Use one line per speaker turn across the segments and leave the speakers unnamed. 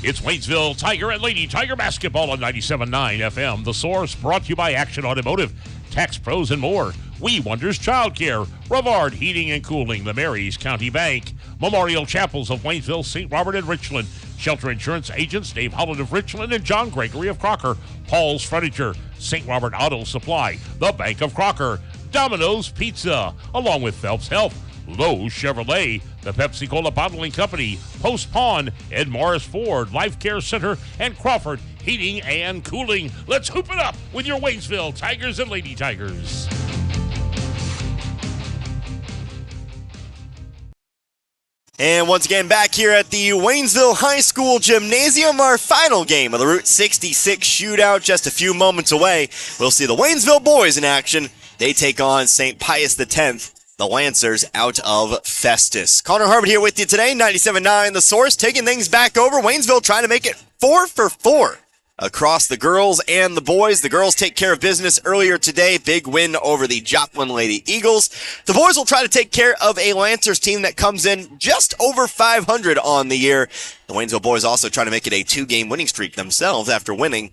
It's Waynesville Tiger and Lady Tiger basketball on 97.9 FM. The Source brought to you by Action Automotive, Tax Pros and more. We Wonders Childcare, Brevard Heating and Cooling, the Marys County Bank, Memorial Chapels of Waynesville, St. Robert and Richland, Shelter Insurance Agents Dave Holland of Richland and John Gregory of Crocker, Paul's Furniture, St. Robert Auto Supply, the Bank of Crocker, Domino's Pizza, along with Phelps Health, Lowe's Chevrolet, the Pepsi-Cola Bottling Company, Post Pawn, Ed Morris Ford, Life Care Center, and Crawford Heating and Cooling. Let's hoop it up with your Waynesville Tigers and Lady Tigers.
And once again, back here at the Waynesville High School Gymnasium, our final game of the Route 66 Shootout. Just a few moments away, we'll see the Waynesville boys in action. They take on St. Pius X, the Lancers out of Festus. Connor Harbert here with you today, 97.9 The Source, taking things back over. Waynesville trying to make it 4 for 4 across the girls and the boys. The girls take care of business earlier today. Big win over the Joplin Lady Eagles. The boys will try to take care of a Lancers team that comes in just over 500 on the year. The Waynesville boys also trying to make it a 2-game winning streak themselves after winning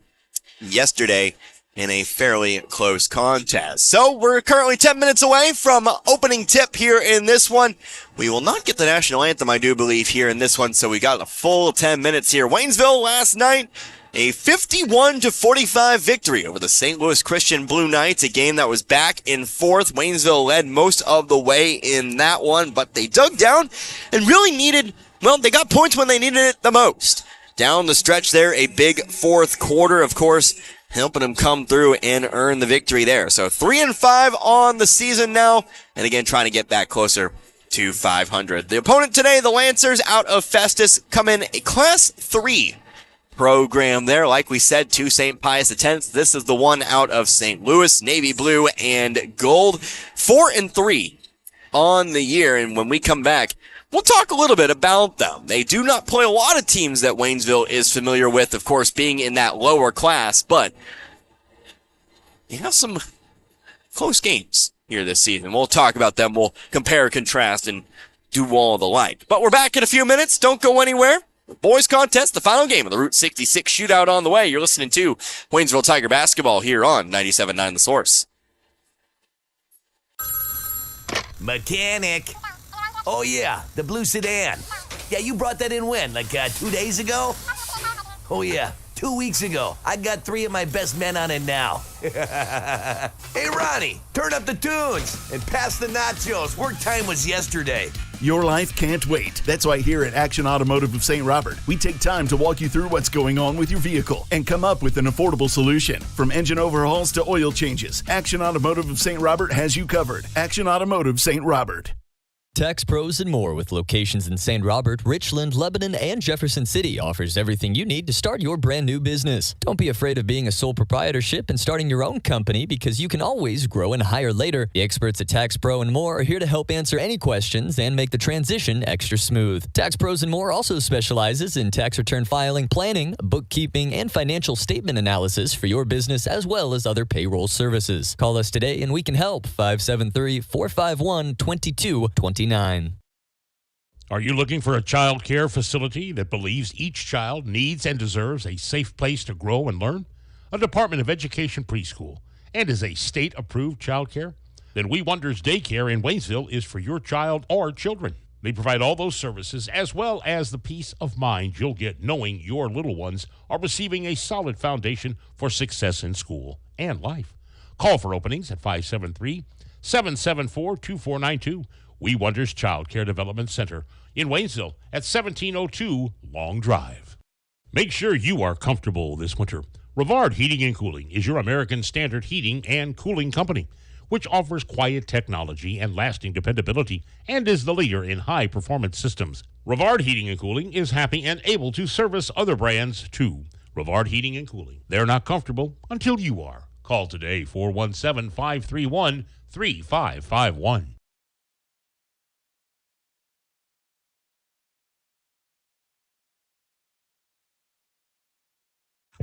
yesterday in a fairly close contest. So we're currently 10 minutes away from opening tip here in this one. We will not get the national anthem, I do believe, here in this one, so we got a full 10 minutes here. Waynesville last night, a 51-45 victory over the St. Louis Christian Blue Knights, a game that was back and forth. Waynesville led most of the way in that one, but they dug down and really needed, well, they got points when they needed it the most. Down the stretch there, a big fourth quarter, of course, helping them come through and earn the victory there. So 3-5 on the season now, and again, trying to get back closer to 500. The opponent today, the Lancers out of Festus, come in a Class 3 program there. Like we said, to St. Pius X. This is the one out of St. Louis, navy blue and gold. 4-3 on the year, and when we come back, we'll talk a little bit about them. They do not play a lot of teams that Waynesville is familiar with, of course, being in that lower class, but they have some close games here this season. We'll talk about them. We'll compare, contrast, and do all the like. But we're back in a few minutes. Don't go anywhere. The boys contest, the final game of the Route 66 Shootout on the way. You're listening to Waynesville Tiger basketball here on 97.9 The Source.
Mechanic. Oh, yeah, the blue sedan. Yeah, you brought that in when? Like 2 days ago? Oh, yeah, 2 weeks ago. I got 3 of my best men on it now. Hey, Ronnie, turn up the tunes and pass the nachos. Work time was yesterday.
Your life can't wait. That's why here at Action Automotive of St. Robert, we take time to walk you through what's going on with your vehicle and come up with an affordable solution. From engine overhauls to oil changes, Action Automotive of St. Robert has you covered. Action Automotive St. Robert.
Tax Pros and More, with locations in St. Robert, Richland, Lebanon, and Jefferson City, offers everything you need to start your brand new business. Don't be afraid of being a sole proprietorship and starting your own company, because you can always grow and hire later. The experts at Tax Pro and More are here to help answer any questions and make the transition extra smooth. Tax Pros and More also specializes in tax return filing, planning, bookkeeping, and financial statement analysis for your business, as well as other payroll services. Call us today and we can help. 573-451-2229.
Are you looking for a child care facility that believes each child needs and deserves a safe place to grow and learn? A Department of Education preschool and is a state-approved child care? Then We Wonders Daycare in Waynesville is for your child or children. They provide all those services as well as the peace of mind you'll get knowing your little ones are receiving a solid foundation for success in school and life. Call for openings at 573-774-2492. We Wonders Child Care Development Center in Waynesville at 1702 Long Drive. Make sure you are comfortable this winter. Brevard Heating and Cooling is your American Standard heating and cooling company, which offers quiet technology and lasting dependability and is the leader in high-performance systems. Brevard Heating and Cooling is happy and able to service other brands too. Brevard Heating and Cooling. They're not comfortable until you are. Call today, 417-531-3551.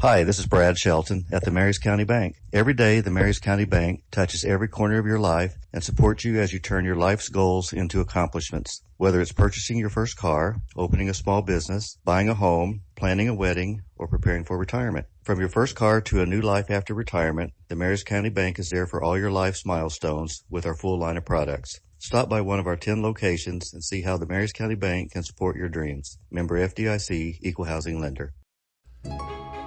Hi, this is Brad Shelton at the Marys County Bank. Every day, the Marys County Bank touches every corner of your life and supports you as you turn your life's goals into accomplishments. Whether it's purchasing your first car, opening a small business, buying a home, planning a wedding, or preparing for retirement. From your first car to a new life after retirement, the Marys County Bank is there for all your life's milestones with our full line of products. Stop by one of our 10 locations and see how the Marys County Bank can support your dreams. Member FDIC, Equal Housing Lender.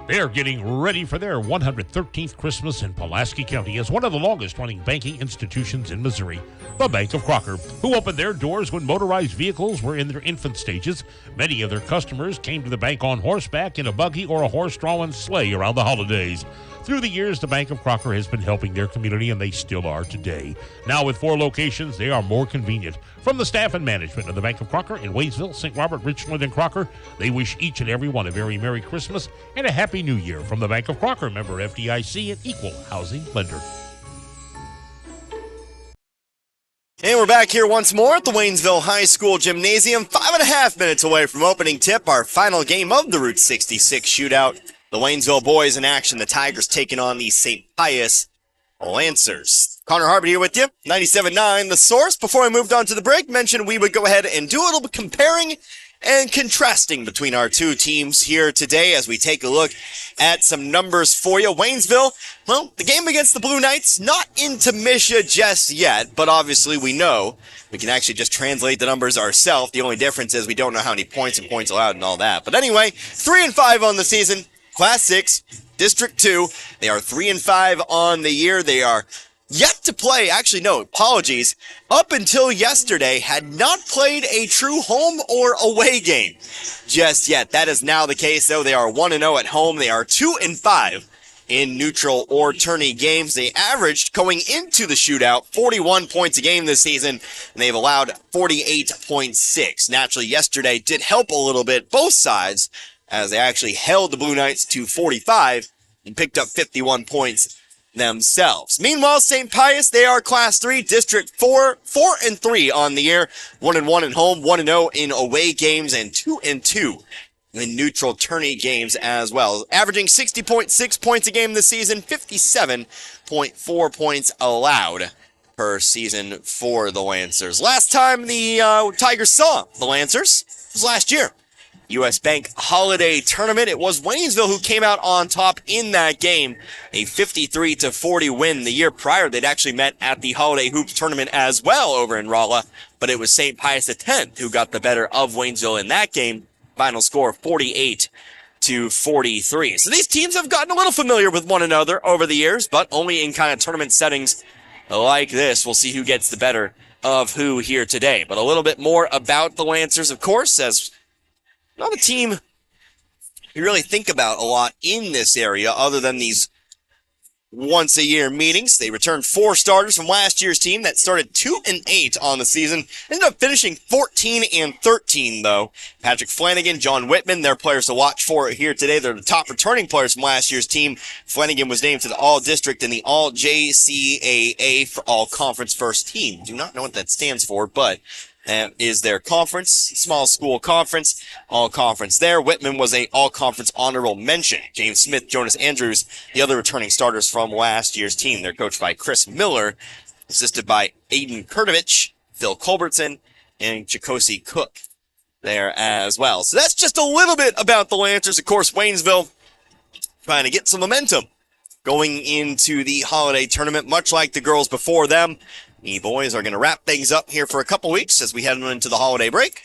They're getting ready for their 113th Christmas in Pulaski County as one of the longest-running banking institutions in Missouri, the Bank of Crocker, who opened their doors when motorized vehicles were in their infant stages. Many of their customers came to the bank on horseback, in a buggy, or a horse-drawn sleigh around the holidays. Through the years, the Bank of Crocker has been helping their community, and they still are today. Now, with 4 locations, they are more convenient. From the staff and management of the Bank of Crocker in Waynesville, St. Robert, Richland, and Crocker, they wish each and every one a very Merry Christmas and a Happy New Year from the Bank of Crocker, member FDIC, and Equal Housing Lender.
And we're back here once more at the Waynesville High School Gymnasium, 5.5 minutes away from opening tip, our final game of the Route 66 Shootout. The Waynesville boys in action, the Tigers taking on the St. Pius Lancers. Connor Harbert here with you, 97.9 The Source. Before I moved on to the break, mentioned we would go ahead and do a little bit comparing and contrasting between our two teams here today as we take a look at some numbers for you. Waynesville, well, the game against the Blue Knights, not into Misha just yet, but obviously we know we can actually just translate the numbers ourselves. The only difference is we don't know how many points and points allowed and all that. But anyway, 3-5 on the season. Class 6, District 2, they are 3-5 on the year. They are yet to play, actually no, apologies, up until yesterday, had not played a true home or away game just yet. That is now the case, though. They are 1-0 at home. They are 2-5 in neutral or tourney games. They averaged, going into the shootout, 41 points a game this season, and they've allowed 48.6. Naturally, yesterday did help a little bit, both sides, as they actually held the Blue Knights to 45 and picked up 51 points themselves. Meanwhile, St. Pius, they are Class 3, District 4, 4-3 on the year, 1-1 at home, 1-0 in away games, and 2-2 in neutral tourney games as well. Averaging 60.6 points a game this season, 57.4 points allowed per season for the Lancers. Last time the Tigers saw the Lancers was last year. U.S. Bank Holiday Tournament. It was Waynesville who came out on top in that game. A 53-40 win. The year prior, they'd actually met at the Holiday Hoops Tournament as well over in Rolla, but it was St. Pius X who got the better of Waynesville in that game. Final score 48-43. So these teams have gotten a little familiar with one another over the years, but only in kind of tournament settings like this. We'll see who gets the better of who here today. But a little bit more about the Lancers, of course, as not a team you really think about a lot in this area other than these once-a-year meetings. They returned 4 starters from last year's team that started 2-8 on the season. Ended up finishing 14-13, though. Patrick Flanagan, John Whitman, they're players to watch for here today. They're the top returning players from last year's team. Flanagan was named to the All-District and the All-JCAA for All-Conference First Team. Do not know what that stands for, but is their conference, small school conference, all-conference there. Whitman was a all-conference honorable mention. James Smith, Jonas Andrews, the other returning starters from last year's team. They're coached by Chris Miller, assisted by Aiden Kurtovich, Phil Culbertson, and Chikosi Cook there as well. So that's just a little bit about the Lancers. Of course, Waynesville trying to get some momentum going into the holiday tournament, much like the girls before them. The boys are going to wrap things up here for a couple weeks as we head into the holiday break.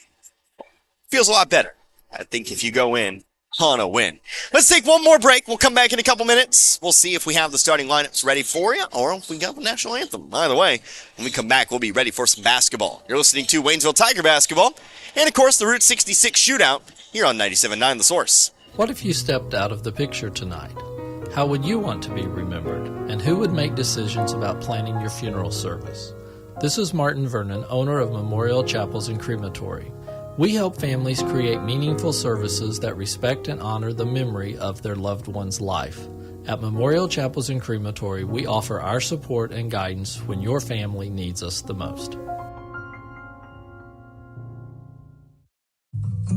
Feels a lot better, I think, if you go in on a win. Let's take one more break. We'll come back in a couple minutes. We'll see if we have the starting lineups ready for you or if we got the national anthem. Either way, when we come back, we'll be ready for some basketball. You're listening to Waynesville Tiger Basketball and, of course, the Route 66 Shootout here on 97.9 The Source.
What if you stepped out of the picture tonight? How would you want to be remembered? And who would make decisions about planning your funeral service? This is Martin Vernon, owner of Memorial Chapels and Crematory. We help families create meaningful services that respect and honor the memory of their loved one's life. At Memorial Chapels and Crematory, we offer our support and guidance when your family needs us the most.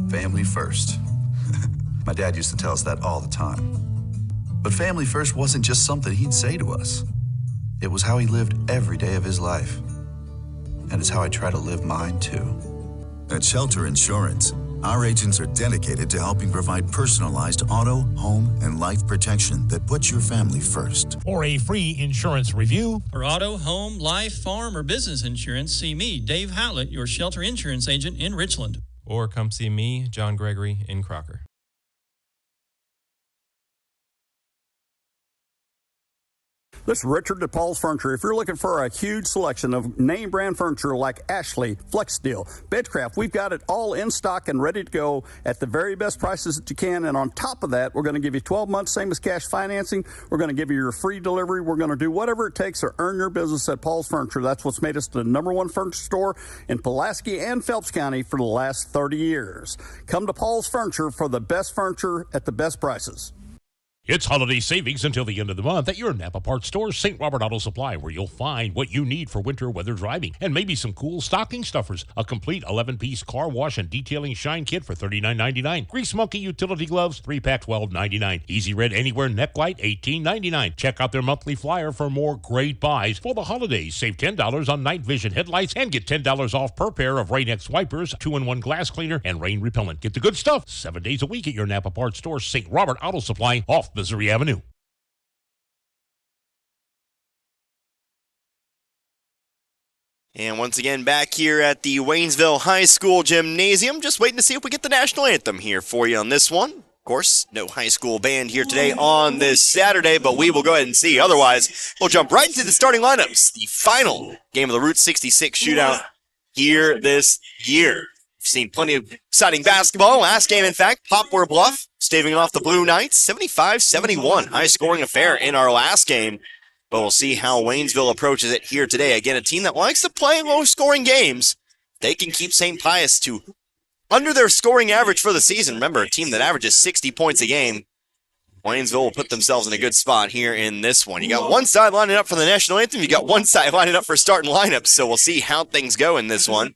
Family first. My dad used to tell us that all the time. But family first wasn't just something he'd say to us. It was how he lived every day of his life. And it's how I try to live mine, too.
At Shelter Insurance, our agents are dedicated to helping provide personalized auto, home, and life protection that puts your family first.
For a free insurance review,
For auto, home, life, farm, or business insurance, see me, Dave Howlett, your Shelter Insurance agent in Richland.
Or come see me, John Gregory, in Crocker.
This is Richard at Paul's Furniture. If you're looking for a huge selection of name brand furniture like Ashley, FlexSteel, Bedcraft, we've got it all in stock and ready to go at the very best prices that you can. And on top of that, we're going to give you 12 months, same as cash financing. We're going to give you your free delivery. We're going to do whatever it takes to earn your business at Paul's Furniture. That's what's made us the #1 furniture store in Pulaski and Phelps County for the last 30 years. Come to Paul's Furniture for the best furniture at the best prices.
it's holiday savings until the end of the month at your Napa Parts store, St. Robert Auto Supply, where you'll find what you need for winter weather driving and maybe some cool stocking stuffers. A complete 11-piece car wash and detailing shine kit for $39.99. Grease Monkey utility gloves, 3-pack, $12.99. Easy Red Anywhere neck light, $18.99. Check out their monthly flyer for more great buys for the holidays. Save $10 on night vision headlights and get $10 off per pair of Rain-X wipers, 2-in-1 glass cleaner, and rain repellent. Get the good stuff 7 days a week at your Napa Parts store, St. Robert Auto Supply, off Missouri Avenue.
And once again, back here at the Waynesville High School Gymnasium, just waiting to see if we get the national anthem here for you on this one. Of course, no high school band here today on this Saturday, but we will go ahead and see. Otherwise, we'll jump right into the starting lineups. The final game of the Route 66 shootout here this year. We've seen plenty of exciting basketball. Last game, in fact, Poplar Bluff staving off the Blue Knights, 75-71. High-scoring affair in our last game. But we'll see how Waynesville approaches it here today. Again, a team that likes to play low-scoring games. They can keep St. Pius to under their scoring average for the season. Remember, a team that averages 60 points a game. Waynesville will put themselves in a good spot here in this one. You got one side lining up for the national anthem. You got one side lining up for starting lineups. So we'll see how things go in this one.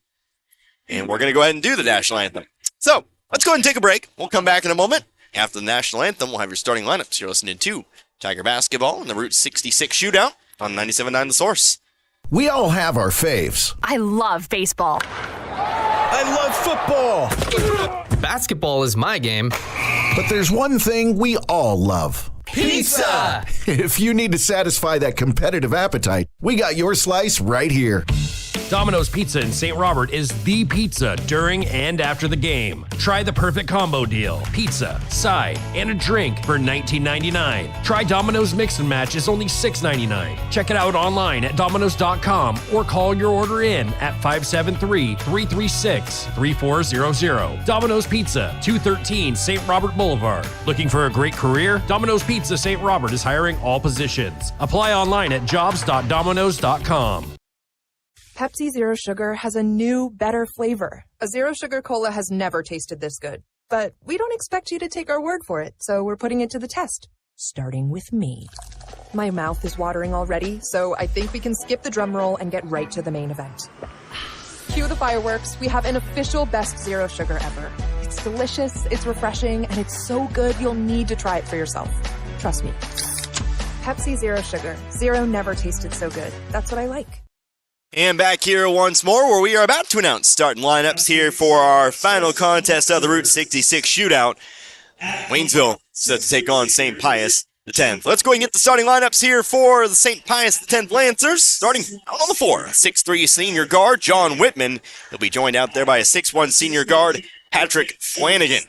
And we're going to go ahead and do the national anthem. So let's go ahead and take a break. We'll come back in a moment. After the national anthem, we'll have your starting lineups. You're listening to Tiger Basketball in the Route 66 shootout on 97.9 The Source.
We all have our faves.
I love baseball.
I love football.
Basketball is my game.
But there's one thing we all love.
Pizza!
If you need to satisfy that competitive appetite, we got your slice right here.
Domino's Pizza in St. Robert is the pizza during and after the game. Try the perfect combo deal. Pizza, side, and a drink for $19.99. Try Domino's Mix and Match is only $6.99. Check it out online at Domino's.com or call your order in at 573-336-3400. Domino's Pizza, 213 St. Robert Boulevard. Looking for a great career? Domino's Pizza St. Robert is hiring all positions. Apply online at jobs.dominos.com.
Pepsi Zero Sugar has a new, better flavor. A Zero Sugar Cola has never tasted this good. But we don't expect you to take our word for it, so we're putting it to the test. Starting with me. My mouth is watering already, so I think we can skip the drum roll and get right to the main event. Cue the fireworks. We have an official best Zero Sugar ever. It's delicious, it's refreshing, and it's so good you'll need to try it for yourself. Trust me. Pepsi Zero Sugar. Zero never tasted so good. That's what I like.
And back here once more, where we are about to announce starting lineups here for our final contest of the Route 66 shootout. Waynesville set to take on St. Pius X. Let's go and get the starting lineups here for the St. Pius X Lancers. Starting out on the floor, 6'3" senior guard John Whitman. He'll be joined out there by a 6'1" senior guard Patrick Flanagan.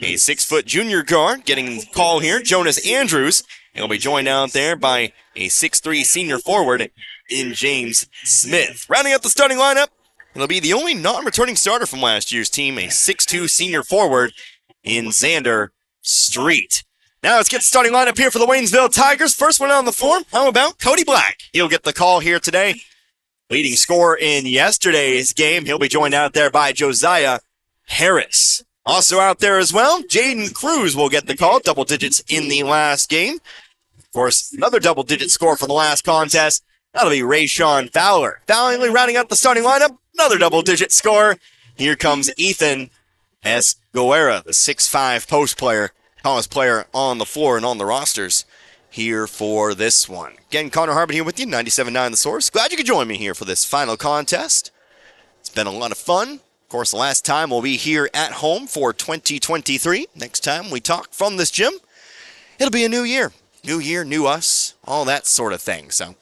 A 6-foot junior guard getting the call here, Jonas Andrews. He'll be joined out there by a 6'3" senior forward in James Smith. Rounding out the starting lineup, it'll be the only non-returning starter from last year's team, a 6'2" senior forward in Xander Street. Now let's get the starting lineup here for the Waynesville Tigers. First one on the floor, how about Cody Black? He'll get the call here today. Leading scorer in yesterday's game, he'll be joined out there by Josiah Harris. Also out there as well, Jaden Cruz will get the call, double digits in the last game. Of course, another double-digit score from the last contest. That'll be Rayshawn Fowler. Finally rounding out the starting lineup, another double-digit scorer. Here comes Ethan S. Guerra, the 6'5" post player, tallest player on the floor and on the rosters here for this one. Again, Connor Harbin here with you, 97.9 The Source. Glad you could join me here for this final contest. It's been a lot of fun. Of course, the last time we'll be here at home for 2023. Next time we talk from this gym, it'll be a new year. New year, new us, all that sort of thing. So,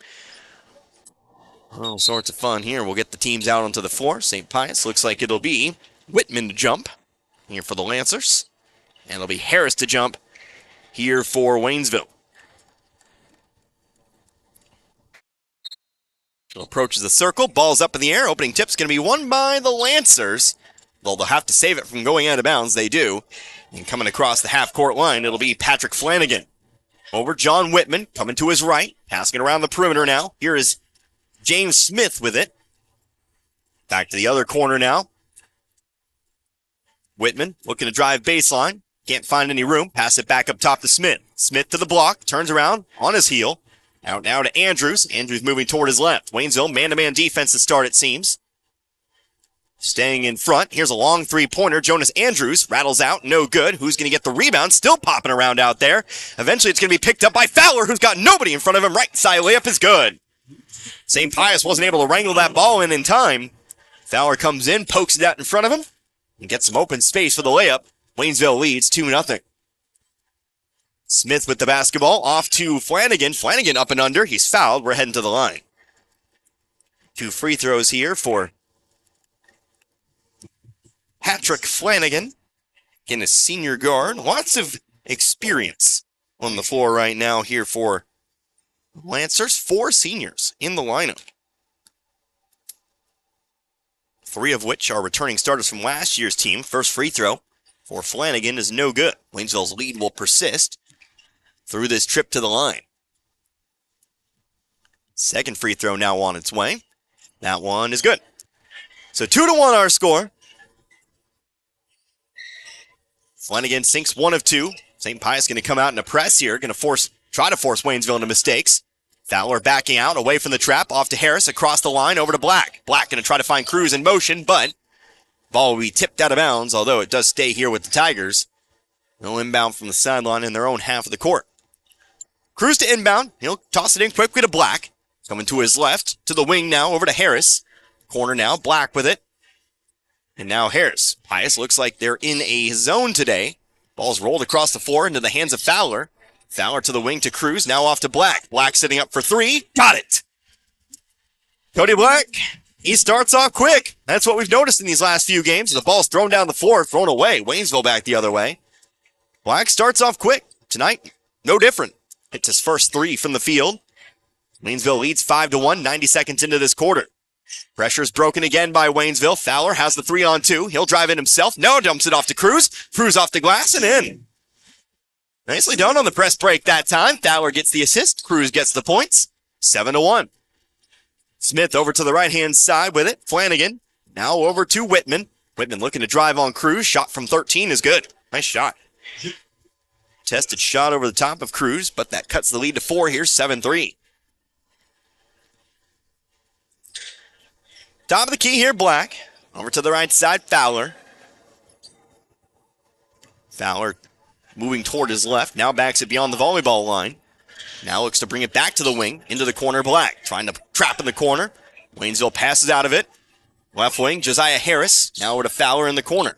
all sorts of fun here. We'll get the teams out onto the floor. St. Pius looks like it'll be Whitman to jump here for the Lancers. And it'll be Harris to jump here for Waynesville. Approaches the circle, ball's up in the air. Opening tip's going to be won by the Lancers. Though they'll have to save it from going out of bounds, they do. And coming across the half-court line, it'll be Patrick Flanagan. Over John Whitman, coming to his right, passing it around the perimeter now. Here is James Smith with it. Back to the other corner now. Whitman looking to drive baseline. Can't find any room. Pass it back up top to Smith. Smith to the block, turns around on his heel. Out now to Andrews. Andrews moving toward his left. Waynesville, man-to-man defense to start, it seems. Staying in front. Here's a long three-pointer. Jonas Andrews rattles out. No good. Who's going to get the rebound? Still popping around out there. Eventually, it's going to be picked up by Fowler, who's got nobody in front of him. Right side layup is good. St. Pius wasn't able to wrangle that ball in time. Fowler comes in, pokes it out in front of him, and gets some open space for the layup. Waynesville leads 2-0. Smith with the basketball, off to Flanagan. Flanagan up and under. He's fouled. We're heading to the line. 2 free throws here for Patrick Flanagan. Again, a senior guard. Lots of experience on the floor right now here for Lancers. 4 seniors in the lineup. 3 of which are returning starters from last year's team. First free throw for Flanagan is no good. Waynesville's lead will persist through this trip to the line. Second free throw now on its way. That one is good. So 2-1 our score. Flanagan sinks 1 of 2. St. Pius going to come out in a press here. Going to try to force Waynesville into mistakes. Fowler backing out, away from the trap, off to Harris, across the line, over to Black. Black going to try to find Cruz in motion, but ball will be tipped out of bounds, although it does stay here with the Tigers. No inbound from the sideline in their own half of the court. Cruz to inbound. He'll toss it in quickly to Black. Coming to his left, to the wing now, over to Harris. Corner now, Black with it. And now Harris. Pius looks like they're in a zone today. Ball's rolled across the floor into the hands of Fowler. Fowler to the wing to Cruz, now off to Black. Black sitting up for 3. Got it! Cody Black, he starts off quick. That's what we've noticed in these last few games. The ball's thrown down the floor, thrown away. Waynesville back the other way. Black starts off quick. Tonight, no different. Hits his first 3 from the field. Waynesville leads 5-1, 90 seconds into this quarter. Pressure's broken again by Waynesville. Fowler has the 3-on-2. He'll drive in himself. No, dumps it off to Cruz. Cruz off the glass and in. Nicely done on the press break that time. Fowler gets the assist. Cruz gets the points. 7-1. Smith over to the right-hand side with it. Flanagan now over to Whitman. Whitman looking to drive on Cruz. Shot from 13 is good. Nice shot. Tested shot over the top of Cruz, but that cuts the lead to 4 here, 7-3. Top of the key here, Black. Over to the right side, Fowler. Fowler moving toward his left, now backs it beyond the volleyball line. Now looks to bring it back to the wing, into the corner, Black. Trying to trap in the corner. Waynesville passes out of it. Left wing, Josiah Harris. Now over to Fowler in the corner.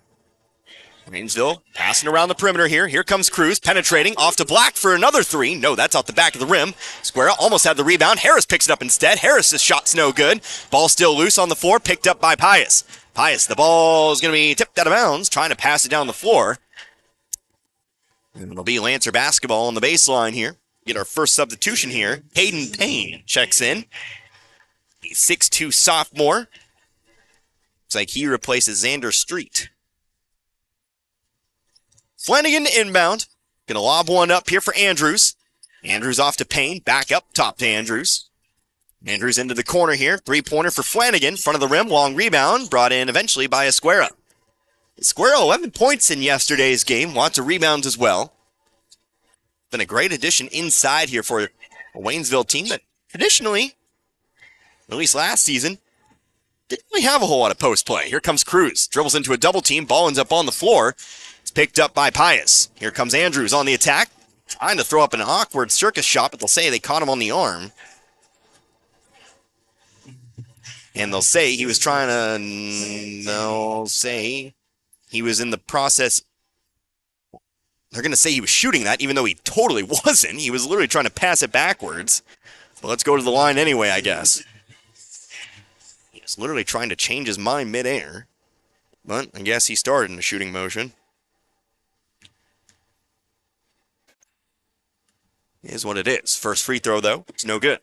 Waynesville passing around the perimeter here. Here comes Cruz, penetrating, off to Black for another 3. No, that's off the back of the rim. Square almost had the rebound. Harris picks it up instead. Harris' shot's no good. Ball still loose on the floor, picked up by Pius. Pius, the ball is going to be tipped out of bounds, trying to pass it down the floor. And it'll be Lancer basketball on the baseline here. Get our first substitution here. Hayden Payne checks in. He's 6'2 sophomore. Looks like he replaces Xander Street. Flanagan inbound. Gonna lob one up here for Andrews. Andrews off to Payne. Back up top to Andrews. Andrews into the corner here. 3-pointer for Flanagan. Front of the rim. Long rebound. Brought in eventually by Esquera. Esquera 11 points in yesterday's game. Lots of rebounds as well. Been a great addition inside here for a Waynesville team that traditionally, at least last season, didn't really have a whole lot of post play. Here comes Cruz. Dribbles into a double team. Ball ends up on the floor. It's picked up by Pius. Here comes Andrews on the attack. trying to throw up an awkward circus shot, but they'll say they caught him on the arm. And they'll say he was trying to, they'll say he was in the process. They're going to say he was shooting that, even though he totally wasn't. He was literally trying to pass it backwards. But let's go to the line anyway, I guess. He was literally trying to change his mind midair. But I guess he started in a shooting motion. Is what it is. First free throw, though, it's no good.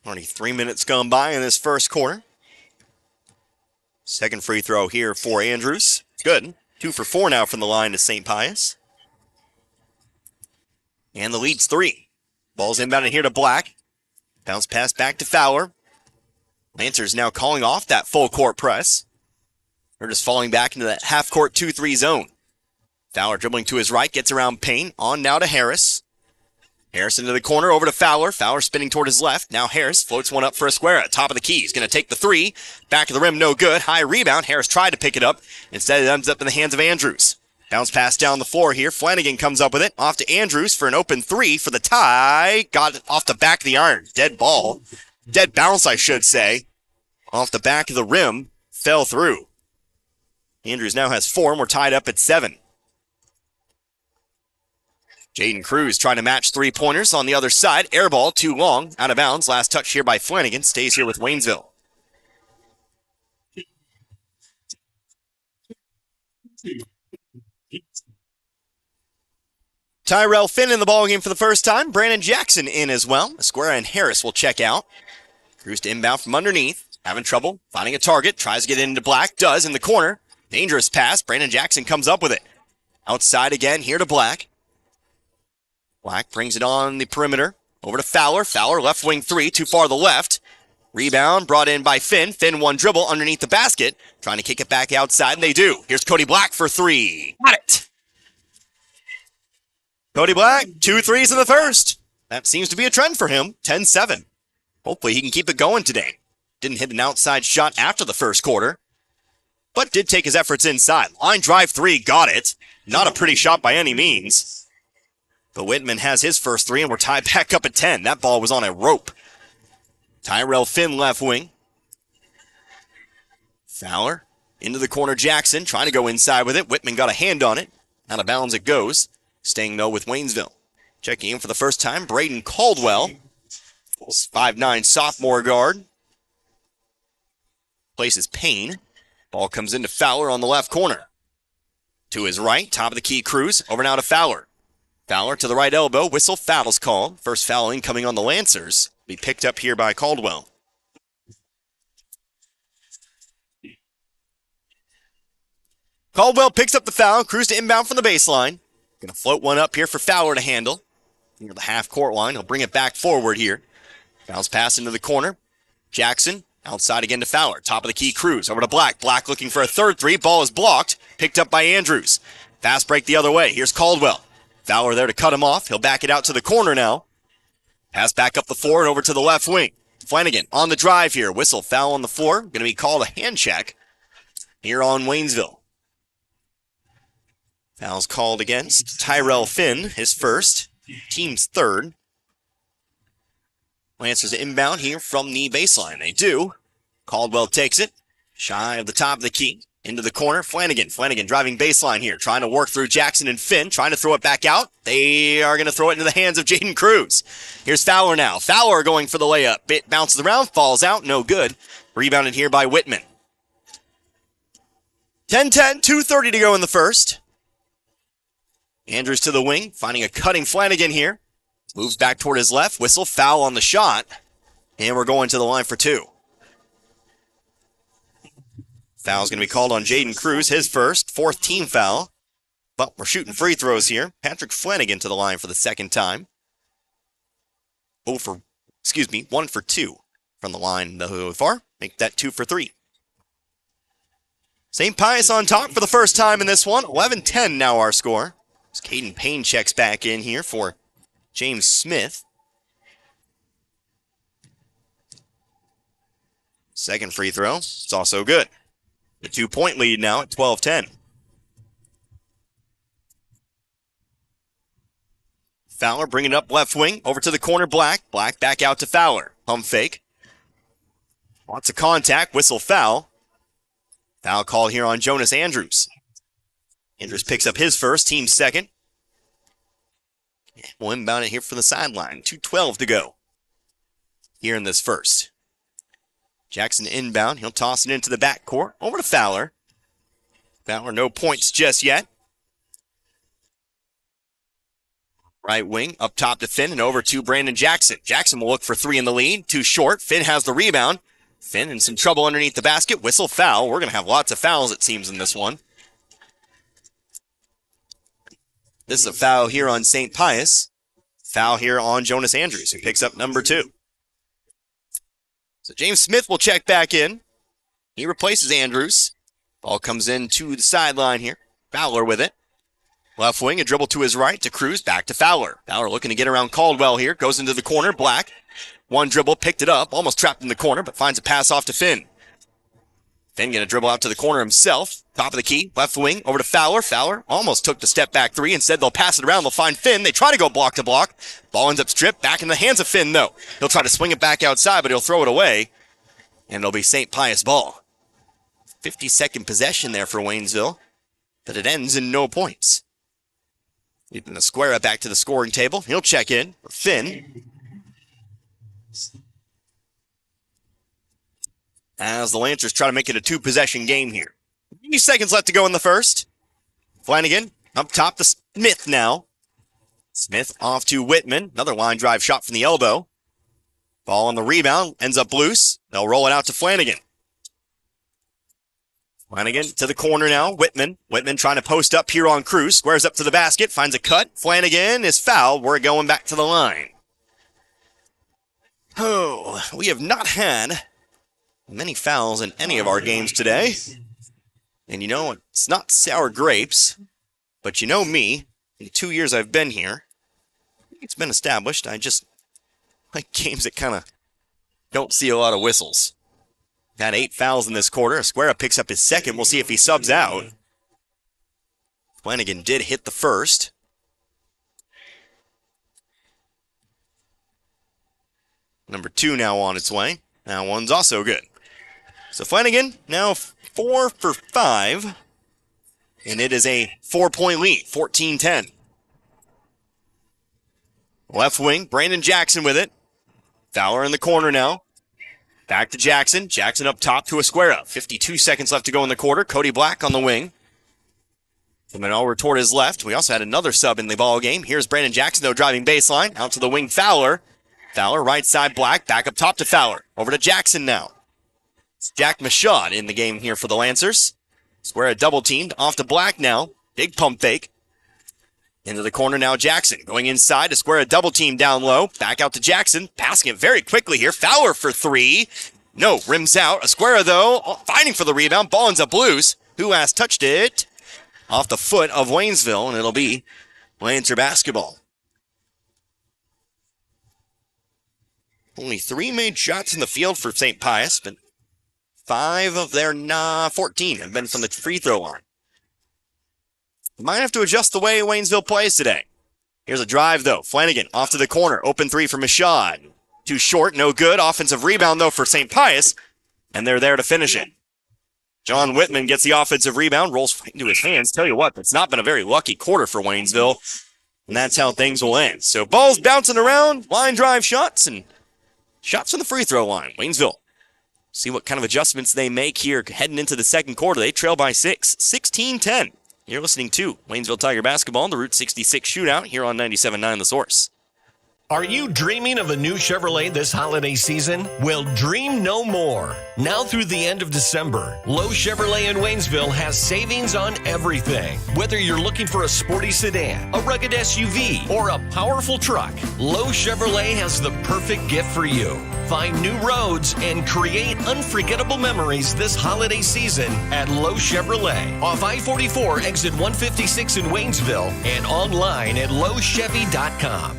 Already 3 minutes gone by in this first quarter. Second free throw here for Andrews. Good. 2 for 4 now from the line to St. Pius. And the lead's 3. Ball's inbounded here to Black. Bounce pass back to Fowler. Lancers now calling off that full court press. They're just falling back into that half-court 2-3 zone. Fowler dribbling to his right, gets around Payne. On now to Harris. Harris into the corner, over to Fowler. Fowler spinning toward his left. Now Harris floats one up for Esquera. Top of the key. He's going to take the 3. Back of the rim, no good. High rebound. Harris tried to pick it up. Instead, it ends up in the hands of Andrews. Bounce pass down the floor here. Flanagan comes up with it. Off to Andrews for an open 3 for the tie. Got it off the back of the iron. Dead ball. Dead bounce, I should say. Off the back of the rim. Fell through. Andrews now has 4, and we're tied up at 7. Jaden Cruz trying to match 3-pointers on the other side. Air ball, too long, out of bounds. Last touch here by Flanagan. Stays here with Waynesville. Tyrell Finn in the ballgame for the first time. Brandon Jackson in as well. Esquera and Harris will check out. Cruz to inbound from underneath. Having trouble finding a target. Tries to get into Black. Does in the corner. Dangerous pass. Brandon Jackson comes up with it. Outside again here to Black. Black brings it on the perimeter. Over to Fowler. Fowler, left wing 3, too far to the left. Rebound brought in by Finn. Finn one dribble underneath the basket. Trying to kick it back outside, and they do. Here's Cody Black for 3. Got it. Cody Black, 2 threes in the first. That seems to be a trend for him. 10-7. Hopefully he can keep it going today. Didn't hit an outside shot after the first quarter, but did take his efforts inside. Line drive 3, got it. Not a pretty shot by any means. But Whitman has his first 3, and we're tied back up at 10. That ball was on a rope. Tyrell Finn left wing. Fowler into the corner. Jackson trying to go inside with it. Whitman got a hand on it. Out of bounds it goes. Staying, though, with Waynesville. Checking in for the first time, Braden Caldwell. 5'9" sophomore guard. Places Payne. Ball comes into Fowler on the left corner. To his right, top of the key, Cruz. Over now to Fowler. Fowler to the right elbow. Whistle, foul's called. First foul incoming on the Lancers. Be picked up here by Caldwell. Caldwell picks up the foul. Cruz to inbound from the baseline. Going to float one up here for Fowler to handle. Near the half-court line. He'll bring it back forward here. Bounce pass into the corner. Jackson outside again to Fowler. Top of the key, Cruz. Over to Black. Black looking for a third 3. Ball is blocked. Picked up by Andrews. Fast break the other way. Here's Caldwell. Fowler there to cut him off. He'll back it out to the corner now. Pass back up the floor and over to the left wing. Flanagan on the drive here. Whistle, foul on the floor. Going to be called a hand check here on Waynesville. Foul's called against Tyrell Finn, his first. Team's third. Lancers inbound here from the baseline. They do. Caldwell takes it. Shy of the top of the key. Into the corner, Flanagan. Flanagan driving baseline here, trying to work through Jackson and Finn, trying to throw it back out. They are going to throw it into the hands of Jaden Cruz. Here's Fowler now. Fowler going for the layup. Bit bounces around, falls out, no good. Rebounded here by Whitman. 10-10, 2:30 to go in the first. Andrews to the wing, finding a cutting Flanagan here. Moves back toward his left, whistle, foul on the shot. And we're going to the line for 2. Foul's going to be called on Jaden Cruz, his first, 4th team foul. But we're shooting free throws here. Patrick Flanagan to the line for the second time. 1 for 2 from the line so far. Make that 2 for 3. St. Pius on top for the first time in this one. 11-10 now our score. As Caden Payne checks back in here for James Smith. Second free throw. It's also good. The 2-point lead now at 12-10. Fowler bringing it up left wing, over to the corner, Black. Black back out to Fowler. Pump fake. Lots of contact, whistle foul. Foul called here on Jonas Andrews. Andrews picks up his first, team second. We'll inbound it here from the sideline. 2:12 to go here in this first. Jackson inbound. He'll toss it into the backcourt. Over to Fowler. Fowler, no points just yet. Right wing, up top to Finn and over to Brandon Jackson. Jackson will look for three in the lead. Too short. Finn has the rebound. Finn in some trouble underneath the basket. Whistle foul. We're going to have lots of fouls, it seems, in this one. This is a foul here on St. Pius. Foul here on Jonas Andrews, who picks up number 2. So James Smith will check back in. He replaces Andrews. Ball comes in to the sideline here. Fowler with it. Left wing, a dribble to his right to Cruz, back to Fowler. Fowler looking to get around Caldwell here. Goes into the corner, Black. One dribble, picked it up, almost trapped in the corner, but finds a pass off to Finn. Finn going to dribble out to the corner himself. Top of the key, left wing, over to Fowler. Fowler almost took the step back three. Instead, they'll pass it around. They'll find Finn. They try to go block to block. Ball ends up stripped back in the hands of Finn, though. He'll try to swing it back outside, but he'll throw it away. And it'll be St. Pius ball. 50-second possession there for Waynesville, but it ends in no points. Leaving the square up back to the scoring table. He'll check in for Finn. As the Lancers try to make it a 2-possession game here. 30 seconds left to go in the first. Flanagan up top to Smith now. Smith off to Whitman. Another line drive shot from the elbow. Ball on the rebound. Ends up loose. They'll roll it out to Flanagan. Flanagan to the corner now. Whitman. Whitman trying to post up here on Cruz. Squares up to the basket. Finds a cut. Flanagan is fouled. We're going back to the line. Oh, we have not had many fouls in any of our games today. And you know, it's not sour grapes. But you know me. In the 2 years I've been here, it's been established. I just like games that kind of don't see a lot of whistles. Had 8 fouls in this quarter. Esquera picks up his second. We'll see if he subs out. Flanagan did hit the first. Number 2 now on its way. That one's also good. So Flanagan now 4 for 5. And it is a 4-point lead, 14-10. Left wing, Brandon Jackson with it. Fowler in the corner now. Back to Jackson. Jackson up top to Esquera. 52 seconds left to go in the quarter. Cody Black on the wing. Coming over toward his left. We also had another sub in the ball game. Here's Brandon Jackson, though, driving baseline. Out to the wing, Fowler. Fowler, right side, Black. Back up top to Fowler. Over to Jackson now. It's Jack Michaud in the game here for the Lancers. Esquera double teamed. Off to Black now. Big pump fake. Into the corner now, Jackson. Going inside, Esquera double team down low. Back out to Jackson. Passing it very quickly here. Fowler for 3. No, rims out. Esquera, though, fighting for the rebound. Ball ends up loose. Who has touched it? Off the foot of Waynesville, and it'll be Lancer basketball. Only 3 made shots in the field for St. Pius, but 5 of their 14 have been from the free throw line. Might have to adjust the way Waynesville plays today. Here's a drive, though. Flanagan off to the corner. Open 3 for Michaud. Too short, no good. Offensive rebound, though, for St. Pius. And they're there to finish it. John Whitman gets the offensive rebound, rolls into his hands. Tell you what, it's not been a very lucky quarter for Waynesville. And that's how things will end. So balls bouncing around, line drive shots, and shots from the free throw line. Waynesville. See what kind of adjustments they make here heading into the second quarter. They trail by 6, 16-10. You're listening to Waynesville Tiger Basketball on the Route 66 Shootout here on 97.9 The Source.
Are you dreaming of a new Chevrolet this holiday season? Well, dream no more. Now through the end of December, Lowe Chevrolet in Waynesville has savings on everything. Whether you're looking for a sporty sedan, a rugged SUV, or a powerful truck, Lowe Chevrolet has the perfect gift for you. Find new roads and create unforgettable memories this holiday season at Lowe Chevrolet off I-44 exit 156 in Waynesville and online at lowechevy.com.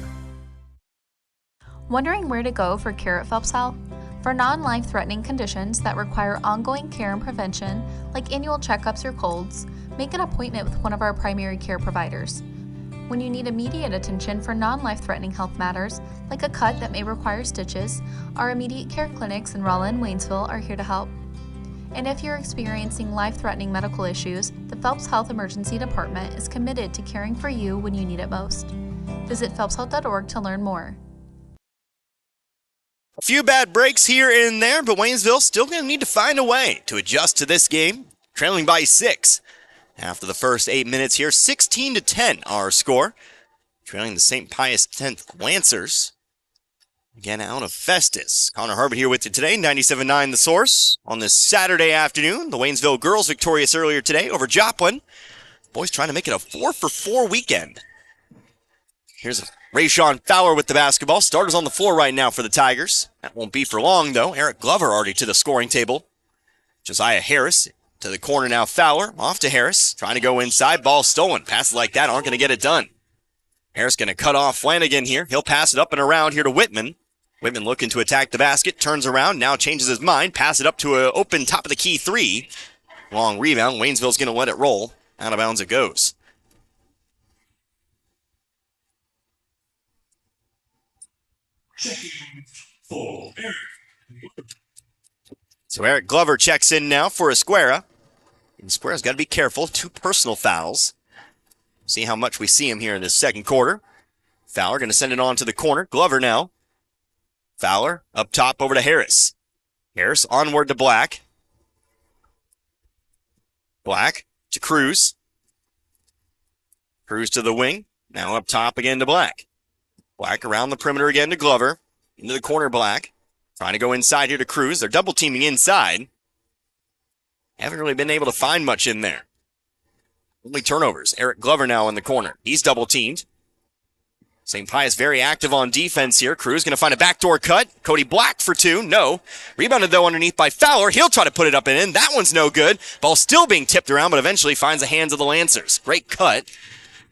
Wondering where to go for care at Phelps Health? For non-life-threatening conditions that require ongoing care and prevention, like annual checkups or colds, make an appointment with one of our primary care providers. When you need immediate attention for non-life-threatening health matters, like a cut that may require stitches, our immediate care clinics in Rolla and Waynesville are here to help. And if you're experiencing life-threatening medical issues, the Phelps Health Emergency Department is committed to caring for you when you need it most. Visit phelpshealth.org to learn more.
A few bad breaks here and there, but Waynesville still going to need to find a way to adjust to this game, trailing by 6. After the first 8 minutes here, 16-10 our score. Trailing the St. Pius 10th Lancers. Again, out of Festus. Connor Harbert here with you today, 97.9 The Source. On this Saturday afternoon, the Waynesville girls victorious earlier today over Joplin. Boys trying to make it a 4-for-4 weekend. Here's Rayshawn Fowler with the basketball. Starters on the floor right now for the Tigers. That won't be for long, though. Eric Glover already to the scoring table. Josiah Harris to the corner now. Fowler off to Harris. Trying to go inside. Ball stolen. Passes like that aren't going to get it done. Harris going to cut off Flanagan here. He'll pass it up and around here to Whitman. Whitman looking to attack the basket. Turns around. Now changes his mind. Pass it up to an open top of the key 3. Long rebound. Waynesville's going to let it roll. Out of bounds it goes. So Eric Glover checks in now for Esquera. And Esquera's got to be careful. 2 personal fouls. See how much we see him here in this second quarter. Fowler going to send it on to the corner. Glover now. Fowler up top over to Harris. Harris onward to Black. Black to Cruz. Cruz to the wing. Now up top again to Black. Black around the perimeter again to Glover. Into the corner, Black. Trying to go inside here to Cruz. They're double teaming inside. Haven't really been able to find much in there. Only turnovers. Eric Glover now in the corner. He's double teamed. St. Pius very active on defense here. Cruz going to find a backdoor cut. Cody Black for 2. No. Rebounded though underneath by Fowler. He'll try to put it up and in. That one's no good. Ball still being tipped around, but eventually finds the hands of the Lancers. Great cut.